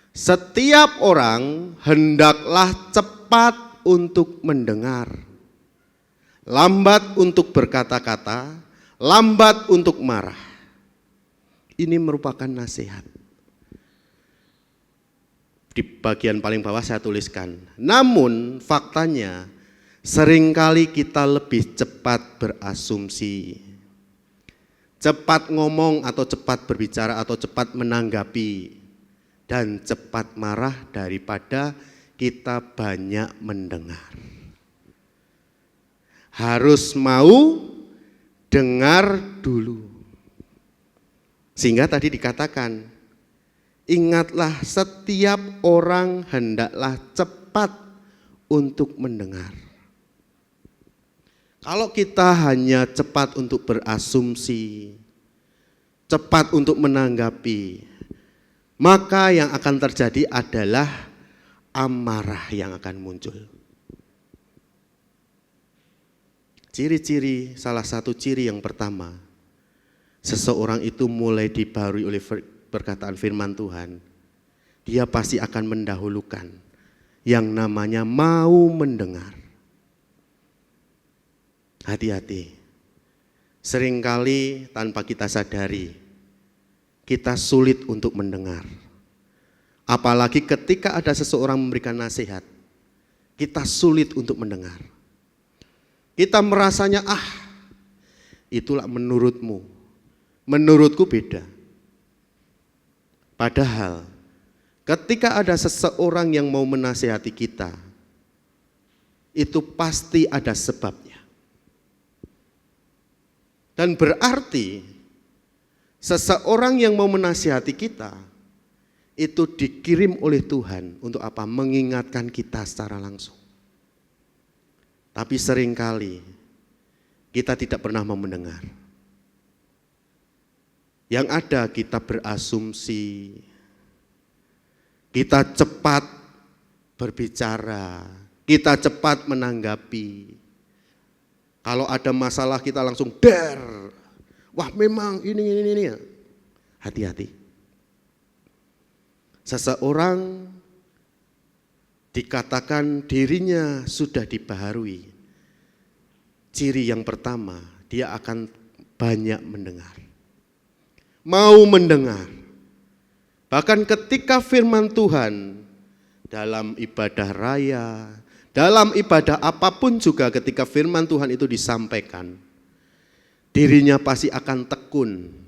Setiap orang hendaklah cepat untuk mendengar, lambat untuk berkata-kata, lambat untuk marah. Ini merupakan nasihat. Di bagian paling bawah saya tuliskan, namun faktanya seringkali kita lebih cepat berasumsi, cepat ngomong atau cepat berbicara atau cepat menanggapi, dan cepat marah daripada kita banyak mendengar. Harus mau dengar dulu. Sehingga tadi dikatakan, ingatlah setiap orang hendaklah cepat untuk mendengar. Kalau kita hanya cepat untuk berasumsi, cepat untuk menanggapi, maka yang akan terjadi adalah amarah yang akan muncul. Ciri-ciri, salah satu ciri yang pertama, seseorang itu mulai dibaharui oleh perkataan firman Tuhan, dia pasti akan mendahulukan yang namanya mau mendengar. Hati-hati, seringkali tanpa kita sadari, kita sulit untuk mendengar. Apalagi ketika ada seseorang memberikan nasihat, kita sulit untuk mendengar. Kita merasanya, itulah menurutmu, menurutku beda. Padahal ketika ada seseorang yang mau menasihati kita, itu pasti ada sebabnya. Dan berarti seseorang yang mau menasihati kita, itu dikirim oleh Tuhan untuk apa? Mengingatkan kita secara langsung. Tapi seringkali kita tidak pernah mau mendengar. Yang ada kita berasumsi, kita cepat berbicara, kita cepat menanggapi. Kalau ada masalah kita langsung wah memang ini. Hati-hati. Seseorang dikatakan dirinya sudah dibaharui. Ciri yang pertama, dia akan banyak mendengar. Mau mendengar. Bahkan ketika firman Tuhan dalam ibadah raya, dalam ibadah apapun juga ketika firman Tuhan itu disampaikan, dirinya pasti akan tekun.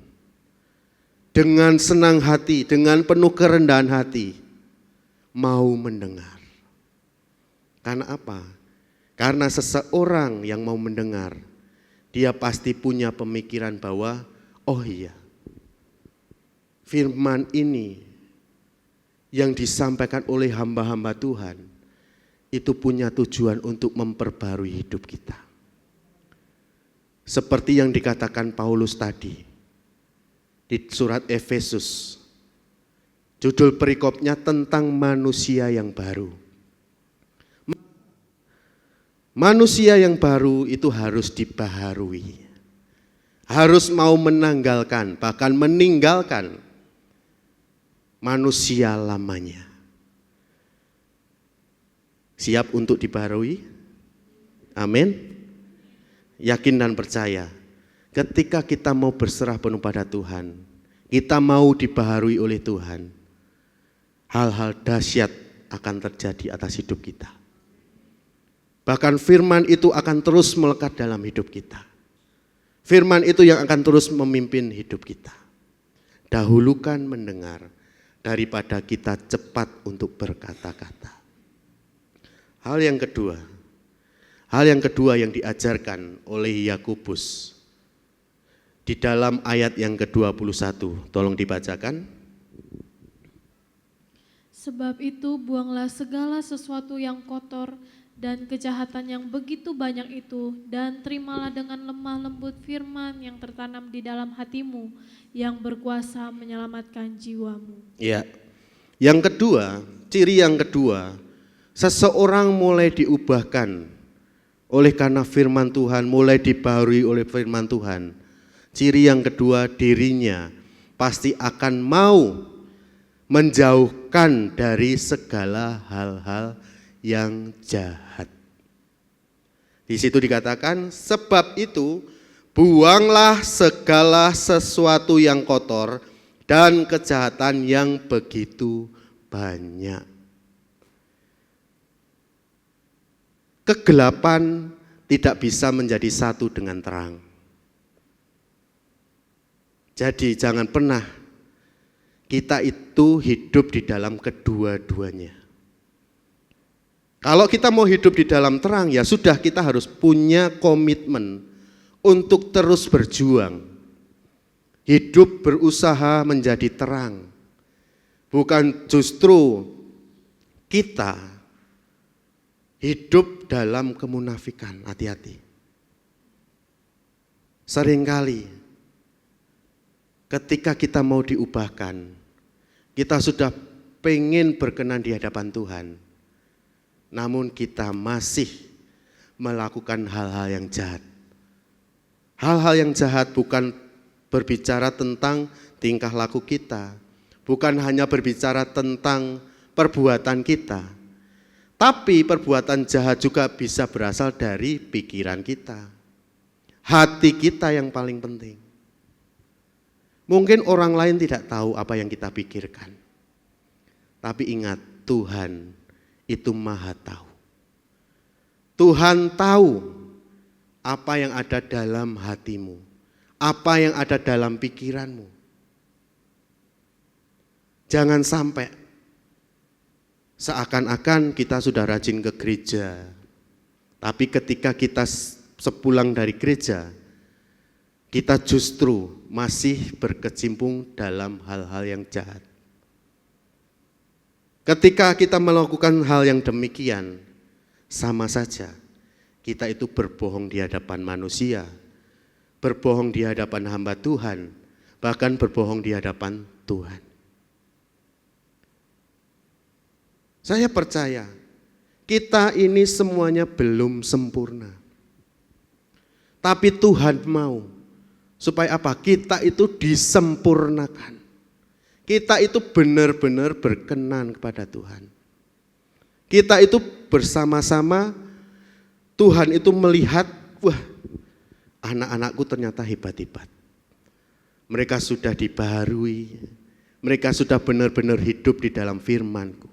Dengan senang hati, dengan penuh kerendahan hati, mau mendengar. Karena apa? Karena seseorang yang mau mendengar, dia pasti punya pemikiran bahwa, oh iya, firman ini yang disampaikan oleh hamba-hamba Tuhan, itu punya tujuan untuk memperbarui hidup kita. Seperti yang dikatakan Paulus tadi, di surat Efesus, judul perikopnya tentang manusia yang baru. Manusia yang baru itu harus dibaharui, harus mau menanggalkan, bahkan meninggalkan manusia lamanya. Siap untuk dibaharui? Amin. Yakin dan percaya, ketika kita mau berserah penuh pada Tuhan, kita mau dibaharui oleh Tuhan, hal-hal dahsyat akan terjadi atas hidup kita. Bahkan firman itu akan terus melekat dalam hidup kita. Firman itu yang akan terus memimpin hidup kita. Dahulukan mendengar daripada kita cepat untuk berkata-kata. Hal yang kedua yang diajarkan oleh Yakobus di dalam ayat yang ke-21, tolong dibacakan. Sebab itu buanglah segala sesuatu yang kotor dan kejahatan yang begitu banyak itu, dan terimalah dengan lemah lembut firman yang tertanam di dalam hatimu, yang berkuasa menyelamatkan jiwamu. Ya, yang kedua, ciri yang kedua, seseorang mulai diubahkan oleh karena firman Tuhan, mulai dibaharui oleh firman Tuhan. Ciri yang kedua, dirinya pasti akan mau menjauhkan dari segala hal-hal yang jahat. Di situ dikatakan, sebab itu buanglah segala sesuatu yang kotor dan kejahatan yang begitu banyak. kegelapan tidak bisa menjadi satu dengan terang. Jadi jangan pernah kita itu hidup di dalam kedua-duanya. Kalau kita mau hidup di dalam terang, ya sudah, kita harus punya komitmen untuk terus berjuang. Hidup berusaha menjadi terang. Bukan justru kita hidup dalam kemunafikan. Hati-hati. Seringkali ketika kita mau diubahkan, kita sudah pengen berkenan di hadapan Tuhan, namun kita masih melakukan hal-hal yang jahat. Hal-hal yang jahat bukan berbicara tentang tingkah laku kita, bukan hanya berbicara tentang perbuatan kita, tapi perbuatan jahat juga bisa berasal dari pikiran kita, hati kita yang paling penting. Mungkin orang lain tidak tahu apa yang kita pikirkan, tapi ingat, Tuhan itu Maha tahu. Tuhan tahu apa yang ada dalam hatimu, apa yang ada dalam pikiranmu. Jangan sampai seakan-akan kita sudah rajin ke gereja, tapi ketika kita sepulang dari gereja, kita justru masih berkecimpung dalam hal-hal yang jahat. Ketika kita melakukan hal yang demikian, sama saja kita itu berbohong di hadapan manusia, berbohong di hadapan hamba Tuhan, bahkan berbohong di hadapan Tuhan. Saya percaya kita ini semuanya belum sempurna, tapi Tuhan mau supaya apa? Kita itu disempurnakan. Kita itu benar-benar berkenan kepada Tuhan. Kita itu bersama-sama, Tuhan itu melihat, wah, anak-anakku ternyata hebat-hebat. Mereka sudah dibaharui, mereka sudah benar-benar hidup di dalam firman-Ku.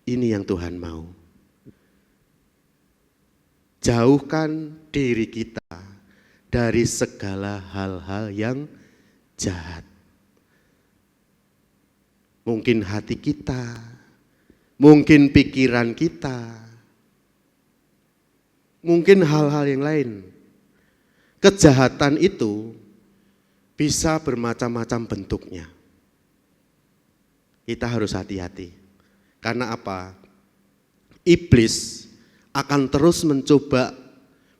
Ini yang Tuhan mau. Jauhkan diri kita dari segala hal-hal yang jahat. Mungkin hati kita, mungkin pikiran kita, mungkin hal-hal yang lain. Kejahatan itu bisa bermacam-macam bentuknya. Kita harus hati-hati. Karena apa? Iblis akan terus mencoba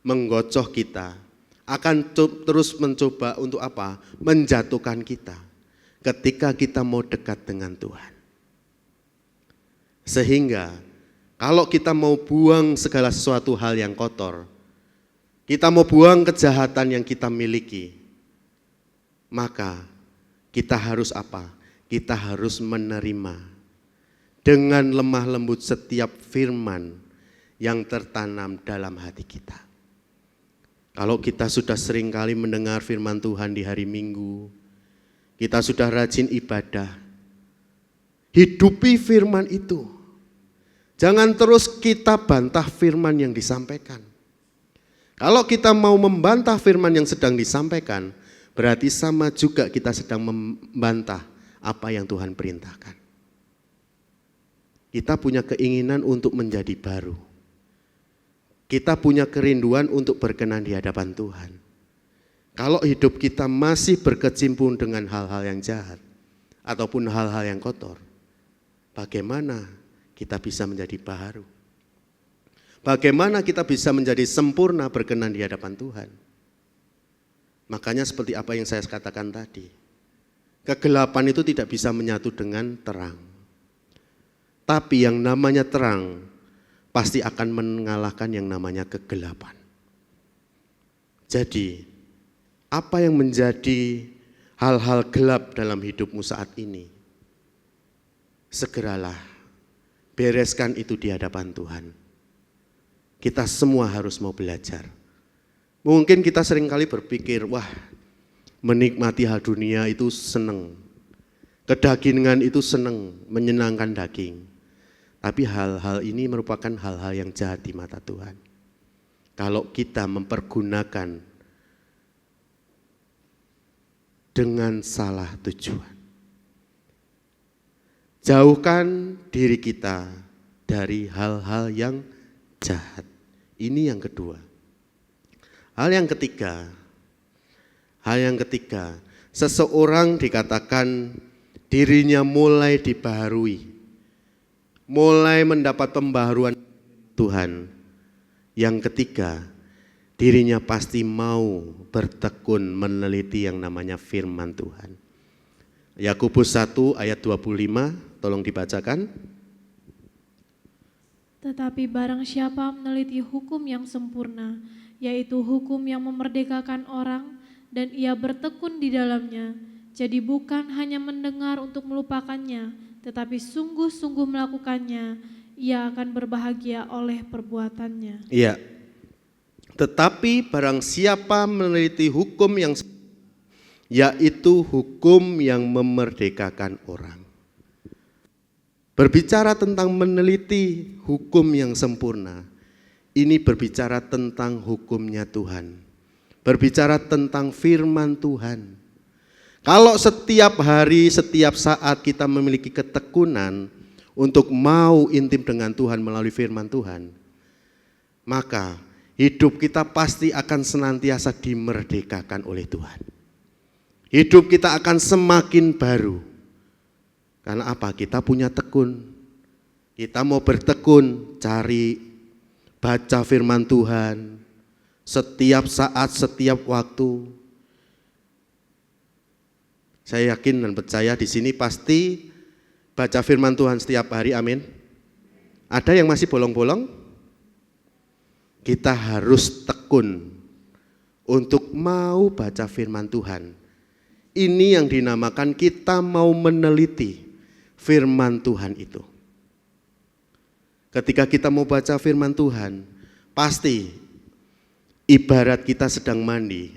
menggocoh kita, akan terus mencoba untuk apa? Menjatuhkan kita ketika kita mau dekat dengan Tuhan. Sehingga kalau kita mau buang segala sesuatu hal yang kotor, kita mau buang kejahatan yang kita miliki, maka kita harus apa? Kita harus menerima dengan lemah lembut setiap firman yang tertanam dalam hati kita. Kalau kita sudah sering kali mendengar firman Tuhan di hari Minggu, kita sudah rajin ibadah, hidupi firman itu. Jangan terus kita bantah firman yang disampaikan. Kalau kita mau membantah firman yang sedang disampaikan, berarti sama juga kita sedang membantah apa yang Tuhan perintahkan. Kita punya keinginan untuk menjadi baru. Kita punya kerinduan untuk berkenan di hadapan Tuhan. Kalau hidup kita masih berkecimpung dengan hal-hal yang jahat ataupun hal-hal yang kotor, bagaimana kita bisa menjadi baru? Bagaimana kita bisa menjadi sempurna berkenan di hadapan Tuhan? Makanya seperti apa yang saya katakan tadi, kegelapan itu tidak bisa menyatu dengan terang. Tapi yang namanya terang pasti akan mengalahkan yang namanya kegelapan. Jadi, apa yang menjadi hal-hal gelap dalam hidupmu saat ini? Segeralah bereskan itu di hadapan Tuhan. Kita semua harus mau belajar. Mungkin kita seringkali berpikir, wah, menikmati hal dunia itu senang. Kedagingan itu senang, menyenangkan daging. Tapi hal-hal ini merupakan hal-hal yang jahat di mata Tuhan. Kalau kita mempergunakan dengan salah tujuan. Jauhkan diri kita dari hal-hal yang jahat. Ini yang kedua. Hal yang ketiga, seseorang dikatakan dirinya mulai dibaharui, mulai mendapat pembaharuan Tuhan. Yang ketiga, dirinya pasti mau bertekun meneliti yang namanya firman Tuhan. Yakobus 1 ayat 25, tolong dibacakan. Tetapi barang siapa meneliti hukum yang sempurna, yaitu hukum yang memerdekakan orang, dan ia bertekun di dalamnya, jadi bukan hanya mendengar untuk melupakannya, tetapi sungguh-sungguh melakukannya, ia akan berbahagia oleh perbuatannya. Iya. Tetapi barang siapa meneliti hukum yang yaitu hukum yang memerdekakan orang. Berbicara tentang meneliti hukum yang sempurna, ini berbicara tentang hukumnya Tuhan. Berbicara tentang firman Tuhan. Kalau setiap hari, setiap saat kita memiliki ketekunan untuk mau intim dengan Tuhan melalui firman Tuhan, maka hidup kita pasti akan senantiasa dimerdekakan oleh Tuhan. Hidup kita akan semakin baru. Karena apa? Kita punya tekun. Kita mau bertekun, cari, baca firman Tuhan. Setiap saat, setiap waktu. Saya yakin dan percaya di sini pasti baca firman Tuhan setiap hari, amin. Ada yang masih bolong-bolong? Kita harus tekun untuk mau baca firman Tuhan. Ini yang dinamakan kita mau meneliti firman Tuhan itu. Ketika kita mau baca firman Tuhan, pasti ibarat kita sedang mandi.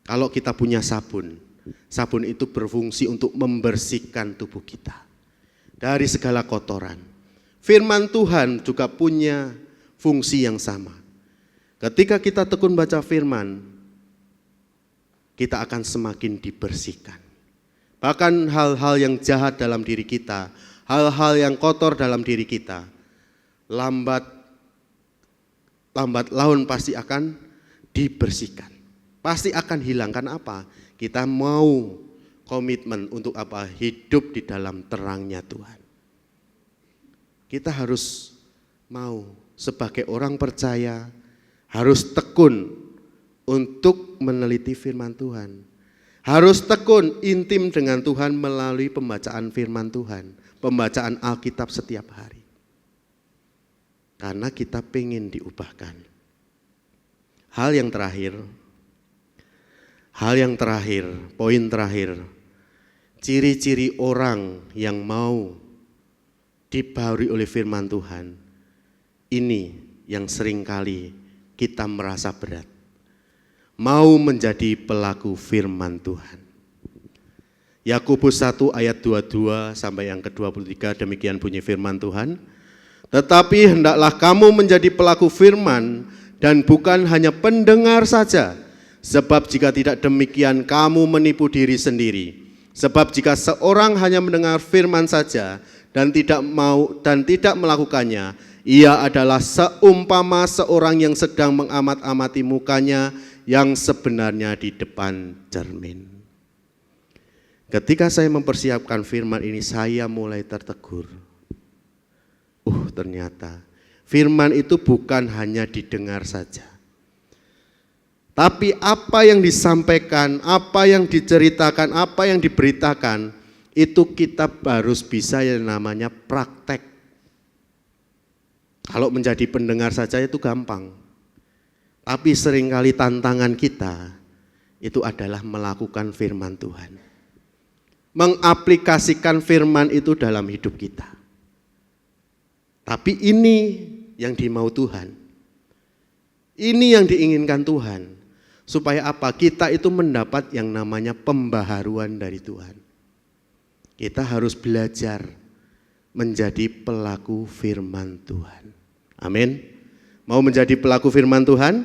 Kalau kita punya sabun, sabun itu berfungsi untuk membersihkan tubuh kita dari segala kotoran. Firman Tuhan juga punya fungsi yang sama. Ketika kita tekun baca firman, kita akan semakin dibersihkan. Bahkan hal-hal yang jahat dalam diri kita, hal-hal yang kotor dalam diri kita, lambat laun pasti akan dibersihkan. Pasti akan hilang. Karena apa? Kita mau komitmen untuk apa? Hidup di dalam terangnya Tuhan. Kita harus mau sebagai orang percaya, harus tekun untuk meneliti firman Tuhan. Harus tekun intim dengan Tuhan melalui pembacaan firman Tuhan, pembacaan Alkitab setiap hari. Karena kita pengen diubahkan. Hal yang terakhir, poin terakhir, ciri-ciri orang yang mau dibaharui oleh firman Tuhan, ini yang seringkali kita merasa berat. Mau menjadi pelaku firman Tuhan. Yakobus 1 ayat 22 sampai yang ke-23, demikian bunyi firman Tuhan. Tetapi hendaklah kamu menjadi pelaku firman dan bukan hanya pendengar saja. Sebab jika tidak demikian kamu menipu diri sendiri. Sebab jika seorang hanya mendengar firman saja dan tidak melakukannya, ia adalah seumpama seorang yang sedang mengamat-amati mukanya yang sebenarnya di depan cermin. Ketika saya mempersiapkan firman ini, saya mulai tertegur. Ternyata firman itu bukan hanya didengar saja. Tapi apa yang disampaikan, apa yang diceritakan, apa yang diberitakan, itu kita harus bisa yang namanya praktek. Kalau menjadi pendengar saja itu gampang. Tapi seringkali tantangan kita itu adalah melakukan firman Tuhan. Mengaplikasikan firman itu dalam hidup kita. Tapi ini yang dimau Tuhan. Ini yang diinginkan Tuhan. Supaya apa? Kita itu mendapat yang namanya pembaharuan dari Tuhan. Kita harus belajar menjadi pelaku firman Tuhan. Amin. Mau menjadi pelaku firman Tuhan?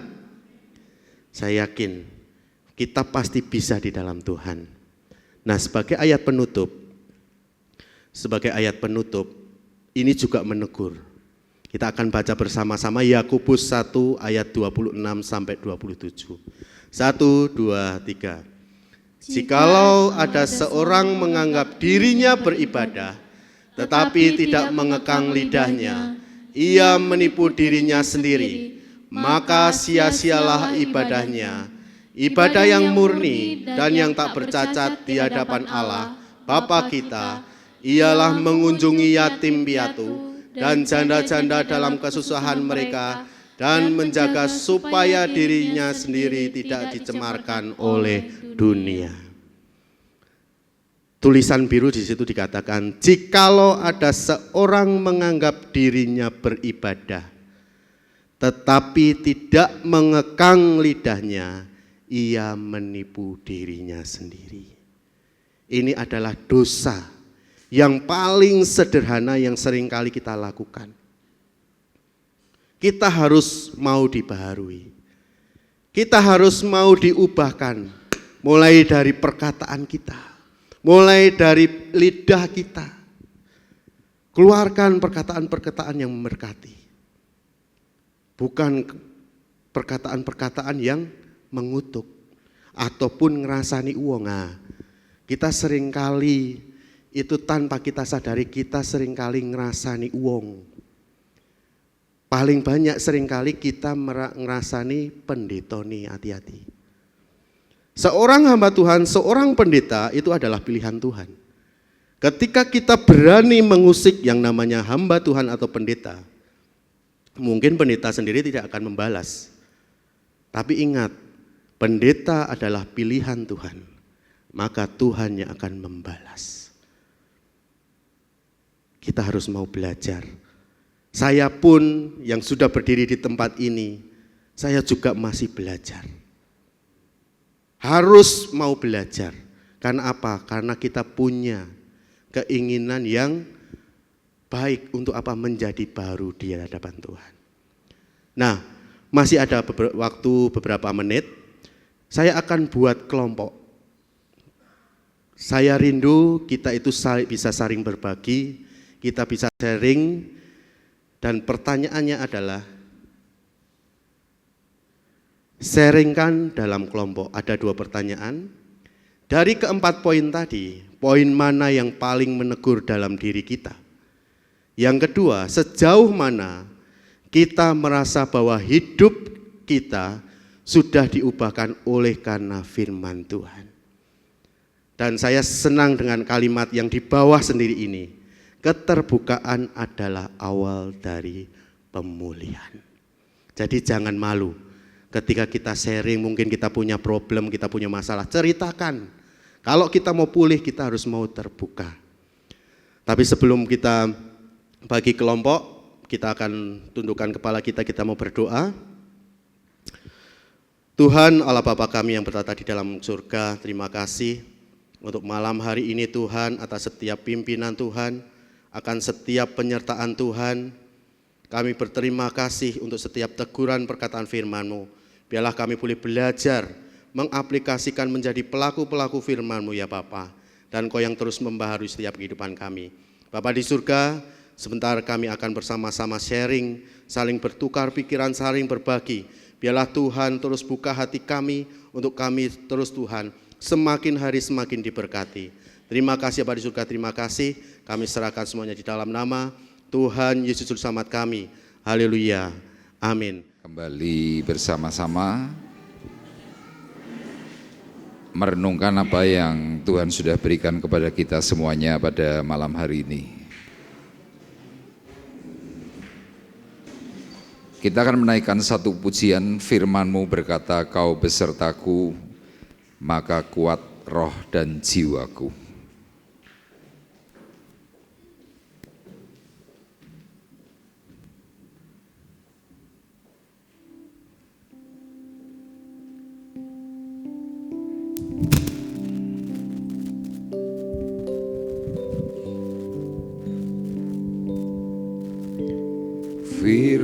Saya yakin kita pasti bisa di dalam Tuhan. Nah, sebagai ayat penutup, ini juga menegur. Kita akan baca bersama-sama Yakobus 1 ayat 26 sampai 27. 1, 2, 3. Jikalau ada seorang menganggap dirinya beribadah, tetapi tidak mengekang lidahnya, ia menipu dirinya sendiri, maka sia-sialah ibadahnya. Ibadah yang murni dan yang tak bercacat di hadapan Allah, Bapa kita, ialah mengunjungi yatim piatu dan janda-janda dalam kesusahan mereka, dan menjaga supaya dirinya sendiri tidak dicemarkan oleh dunia. Tulisan biru di situ dikatakan, jikalau ada seorang menganggap dirinya beribadah, tetapi tidak mengekang lidahnya, ia menipu dirinya sendiri. Ini adalah dosa yang paling sederhana yang seringkali kita lakukan. Kita harus mau dibaharui. Kita harus mau diubahkan, mulai dari perkataan kita, mulai dari lidah kita. Keluarkan perkataan-perkataan yang memberkati. Bukan perkataan-perkataan yang mengutuk ataupun ngerasani uang. Nah, kita seringkali itu tanpa kita sadari, kita seringkali ngerasani uang. Paling banyak seringkali kita ngerasani pendeta nih, hati-hati. Seorang hamba Tuhan, seorang pendeta itu adalah pilihan Tuhan. Ketika kita berani mengusik yang namanya hamba Tuhan atau pendeta, mungkin pendeta sendiri tidak akan membalas. Tapi ingat, pendeta adalah pilihan Tuhan, maka Tuhan yang akan membalas. Kita harus mau belajar. Saya pun yang sudah berdiri di tempat ini, saya juga masih belajar. Harus mau belajar. Karena apa? Karena kita punya keinginan yang baik untuk apa? Menjadi baru di hadapan Tuhan. Nah, masih ada beberapa menit. Saya akan buat kelompok. Saya rindu kita itu bisa saling berbagi, kita bisa sharing, dan pertanyaannya adalah, sharingkan dalam kelompok. Ada 2 pertanyaan. Dari keempat poin tadi, poin mana yang paling menegur dalam diri kita? Yang kedua, sejauh mana kita merasa bahwa hidup kita sudah diubahkan oleh karena firman Tuhan. Dan saya senang dengan kalimat yang di bawah sendiri ini. Keterbukaan adalah awal dari pemulihan. Jadi jangan malu. Ketika kita sharing, mungkin kita punya problem, kita punya masalah, ceritakan. Kalau kita mau pulih, kita harus mau terbuka. Tapi sebelum kita bagi kelompok, kita akan tundukkan kepala kita mau berdoa. Tuhan Allah Bapa kami yang bertata di dalam surga, terima kasih untuk malam hari ini Tuhan, atas setiap pimpinan Tuhan, akan setiap penyertaan Tuhan. Kami berterima kasih untuk setiap teguran perkataan firman-Mu. Biarlah kami boleh belajar, mengaplikasikan menjadi pelaku-pelaku firman-Mu ya Bapa. Dan Kau yang terus membaharui setiap kehidupan kami. Bapa di surga, sebentar kami akan bersama-sama sharing, saling bertukar pikiran, saling berbagi. Biarlah Tuhan terus buka hati kami, untuk kami terus Tuhan, semakin hari semakin diberkati. Terima kasih Bapa di surga, terima kasih. Kami serahkan semuanya di dalam nama Tuhan Yesus Juru Selamat kami. Haleluya. Amin. Kembali bersama-sama merenungkan apa yang Tuhan sudah berikan kepada kita semuanya pada malam hari ini. Kita akan menaikkan satu pujian. Firman-Mu berkata, Kau besertaku, maka kuat roh dan jiwaku.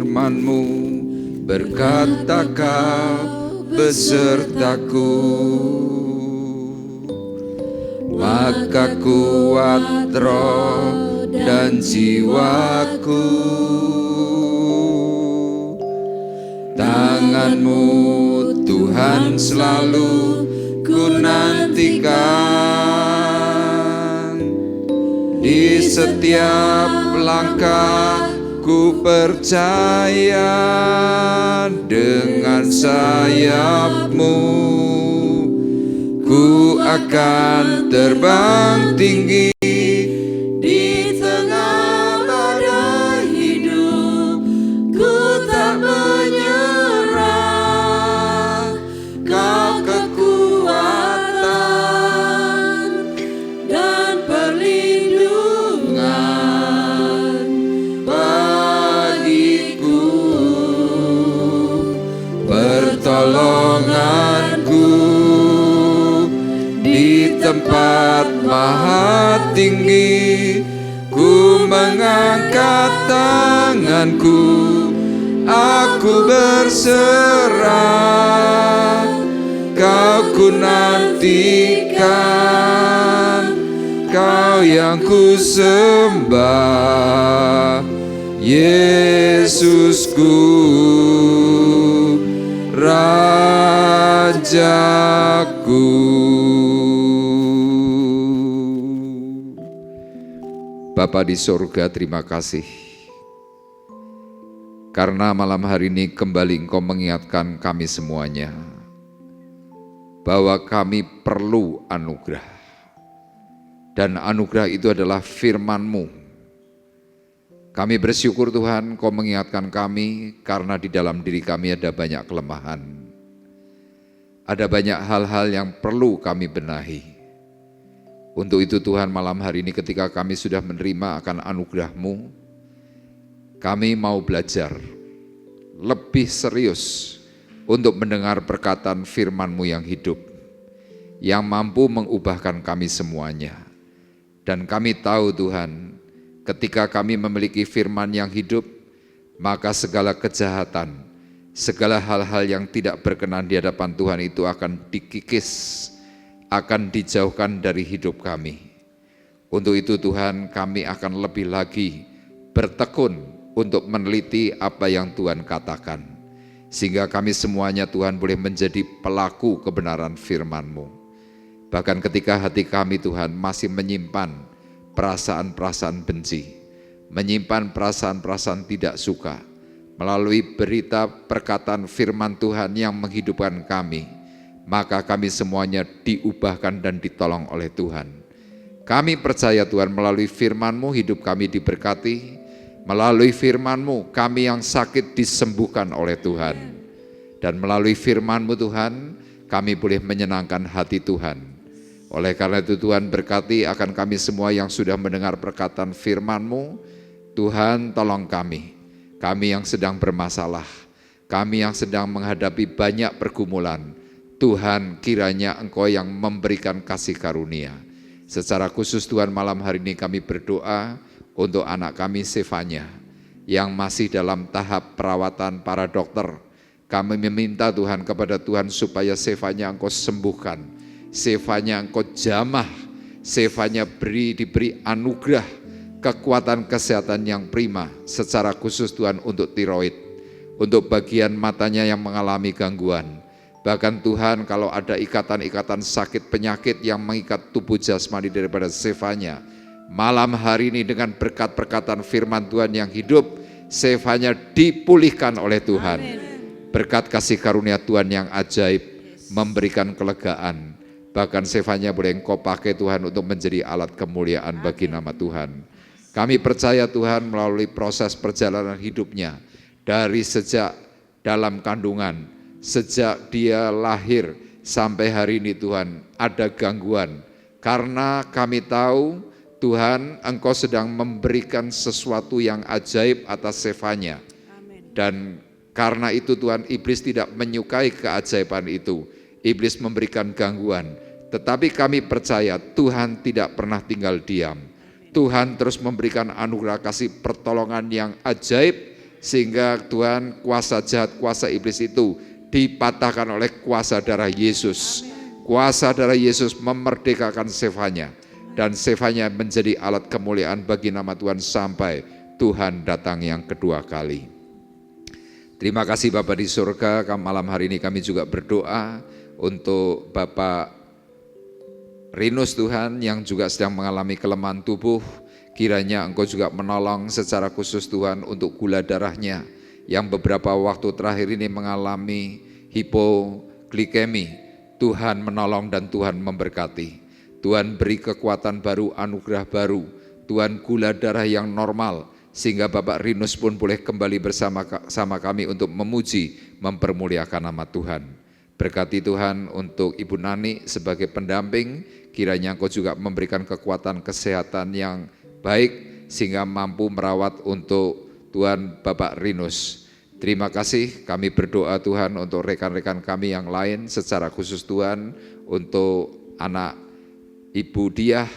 firman-Mu berkata Kau besertaku, maka kuat roh dan jiwaku. Tangan-Mu Tuhan selalu ku nantikan, di setiap langkah ku percaya dengan sayap-Mu ku akan terbang tinggi. Di tengah badai hidup ku tak menyerah, Kau kekuatan dan perlindungan bagiku, pertolonganku di tempat maha tinggi. Ku mengangkat tanganku, aku berserah, Kau ku nantikan, Kau yang ku sembah, Yesusku, Rajaku. Bapa di sorga, terima kasih karena malam hari ini kembali Engkau mengingatkan kami semuanya bahwa kami perlu anugerah, dan anugerah itu adalah firman-Mu. Kami bersyukur Tuhan Kau mengingatkan kami karena di dalam diri kami ada banyak kelemahan, ada banyak hal-hal yang perlu kami benahi. Untuk itu Tuhan, malam hari ini ketika kami sudah menerima akan anugerah-Mu, kami mau belajar lebih serius untuk mendengar perkataan firman-Mu yang hidup, yang mampu mengubahkan kami semuanya. Dan kami tahu Tuhan, ketika kami memiliki firman yang hidup, maka segala kejahatan, segala hal-hal yang tidak berkenan di hadapan Tuhan itu akan dikikis, akan dijauhkan dari hidup kami. Untuk itu Tuhan, kami akan lebih lagi bertekun untuk meneliti apa yang Tuhan katakan, sehingga kami semuanya Tuhan boleh menjadi pelaku kebenaran firman-Mu. Bahkan ketika hati kami Tuhan masih menyimpan perasaan-perasaan benci, menyimpan perasaan-perasaan tidak suka, melalui berita perkataan firman Tuhan yang menghidupkan kami, maka kami semuanya diubahkan dan ditolong oleh Tuhan. Kami percaya Tuhan, melalui firman-Mu hidup kami diberkati, melalui firman-Mu kami yang sakit disembuhkan oleh Tuhan, dan melalui firman-Mu Tuhan kami boleh menyenangkan hati Tuhan. Oleh karena itu Tuhan berkati akan kami semua yang sudah mendengar perkataan firman-Mu. Tuhan tolong kami yang sedang bermasalah, kami yang sedang menghadapi banyak pergumulan. Tuhan, kiranya Engkau yang memberikan kasih karunia. Secara khusus Tuhan, malam hari ini kami berdoa untuk anak kami Sefanya yang masih dalam tahap perawatan para dokter. Kami meminta Tuhan kepada Tuhan supaya Sefanya Engkau sembuhkan, Sefanya Engkau jamah, Sefanya diberi anugerah kekuatan kesehatan yang prima. Secara khusus Tuhan untuk tiroid, untuk bagian matanya yang mengalami gangguan. Bahkan Tuhan, kalau ada ikatan-ikatan sakit penyakit yang mengikat tubuh jasmani daripada Sefanya, malam hari ini dengan berkat perkataan firman Tuhan yang hidup, Sefanya dipulihkan oleh Tuhan. Berkat kasih karunia Tuhan yang ajaib memberikan kelegaan. Bahkan Sefanya boleh Engkau pakai Tuhan untuk menjadi alat kemuliaan bagi nama Tuhan. Kami percaya Tuhan, melalui proses perjalanan hidupnya, dari sejak dalam kandungan, sejak dia lahir sampai hari ini Tuhan, ada gangguan. Karena kami tahu Tuhan, Engkau sedang memberikan sesuatu yang ajaib atas Sefanya. Dan karena itu Tuhan, iblis tidak menyukai keajaiban itu. Iblis memberikan gangguan. Tetapi kami percaya Tuhan tidak pernah tinggal diam. Tuhan terus memberikan anugerah kasih pertolongan yang ajaib sehingga Tuhan kuasa jahat, kuasa iblis itu dipatahkan oleh kuasa darah Yesus. Kuasa darah Yesus memerdekakan Sefanya, dan Sefanya menjadi alat kemuliaan bagi nama Tuhan sampai Tuhan datang yang kedua kali. Terima kasih Bapak di surga, malam hari ini kami juga berdoa untuk Bapak Rinus Tuhan yang juga sedang mengalami kelemahan tubuh. Kiranya Engkau juga menolong secara khusus Tuhan untuk gula darahnya yang beberapa waktu terakhir ini mengalami hipoglikemi. Tuhan menolong dan Tuhan memberkati. Tuhan beri kekuatan baru, anugerah baru. Tuhan gula darah yang normal, sehingga Bapak Rinus pun boleh kembali bersama kami untuk memuji, mempermuliakan nama Tuhan. Berkati Tuhan untuk Ibu Nani sebagai pendamping, kiranya Engkau juga memberikan kekuatan kesehatan yang baik, sehingga mampu merawat untuk Tuhan Bapak Rinus. Terima kasih, kami berdoa Tuhan untuk rekan-rekan kami yang lain, secara khusus Tuhan untuk anak Ibu Diah,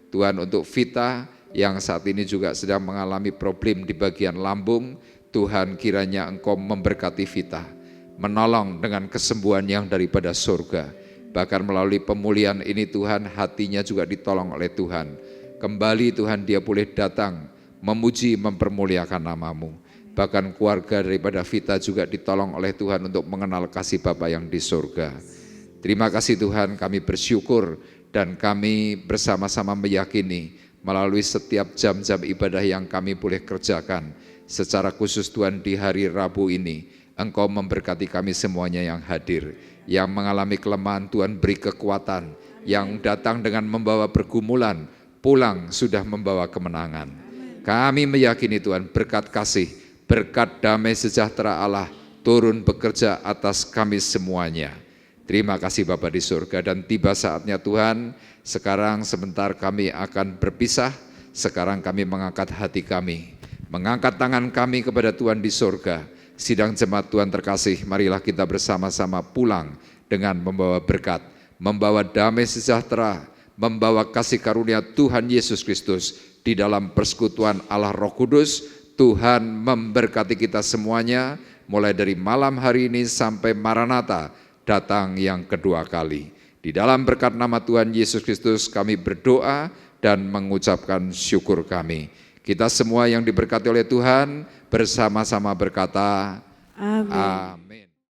Tuhan untuk Vita yang saat ini juga sedang mengalami problem di bagian lambung. Tuhan kiranya Engkau memberkati Vita, menolong dengan kesembuhan yang daripada surga. Bahkan melalui pemulihan ini Tuhan, hatinya juga ditolong oleh Tuhan. Kembali Tuhan dia boleh datang, memuji, mempermuliakan nama-Mu. Bahkan keluarga daripada Vita juga ditolong oleh Tuhan untuk mengenal kasih Bapa yang di surga. Terima kasih Tuhan, kami bersyukur dan kami bersama-sama meyakini melalui setiap jam-jam ibadah yang kami boleh kerjakan. Secara khusus Tuhan di hari Rabu ini, Engkau memberkati kami semuanya yang hadir. Yang mengalami kelemahan Tuhan beri kekuatan, yang datang dengan membawa pergumulan, pulang sudah membawa kemenangan. Kami meyakini Tuhan berkat kasih, berkat damai sejahtera Allah turun bekerja atas kami semuanya. Terima kasih Bapa di surga, dan tiba saatnya Tuhan, sekarang sebentar kami akan berpisah. Sekarang kami mengangkat hati kami, mengangkat tangan kami kepada Tuhan di surga. Sidang jemaat Tuhan terkasih, marilah kita bersama-sama pulang dengan membawa berkat, membawa damai sejahtera, membawa kasih karunia Tuhan Yesus Kristus di dalam persekutuan Allah Roh Kudus. Tuhan memberkati kita semuanya, mulai dari malam hari ini sampai Maranatha datang yang kedua kali. Di dalam berkat nama Tuhan Yesus Kristus kami berdoa dan mengucapkan syukur kami. Kita semua yang diberkati oleh Tuhan bersama-sama berkata, Amin.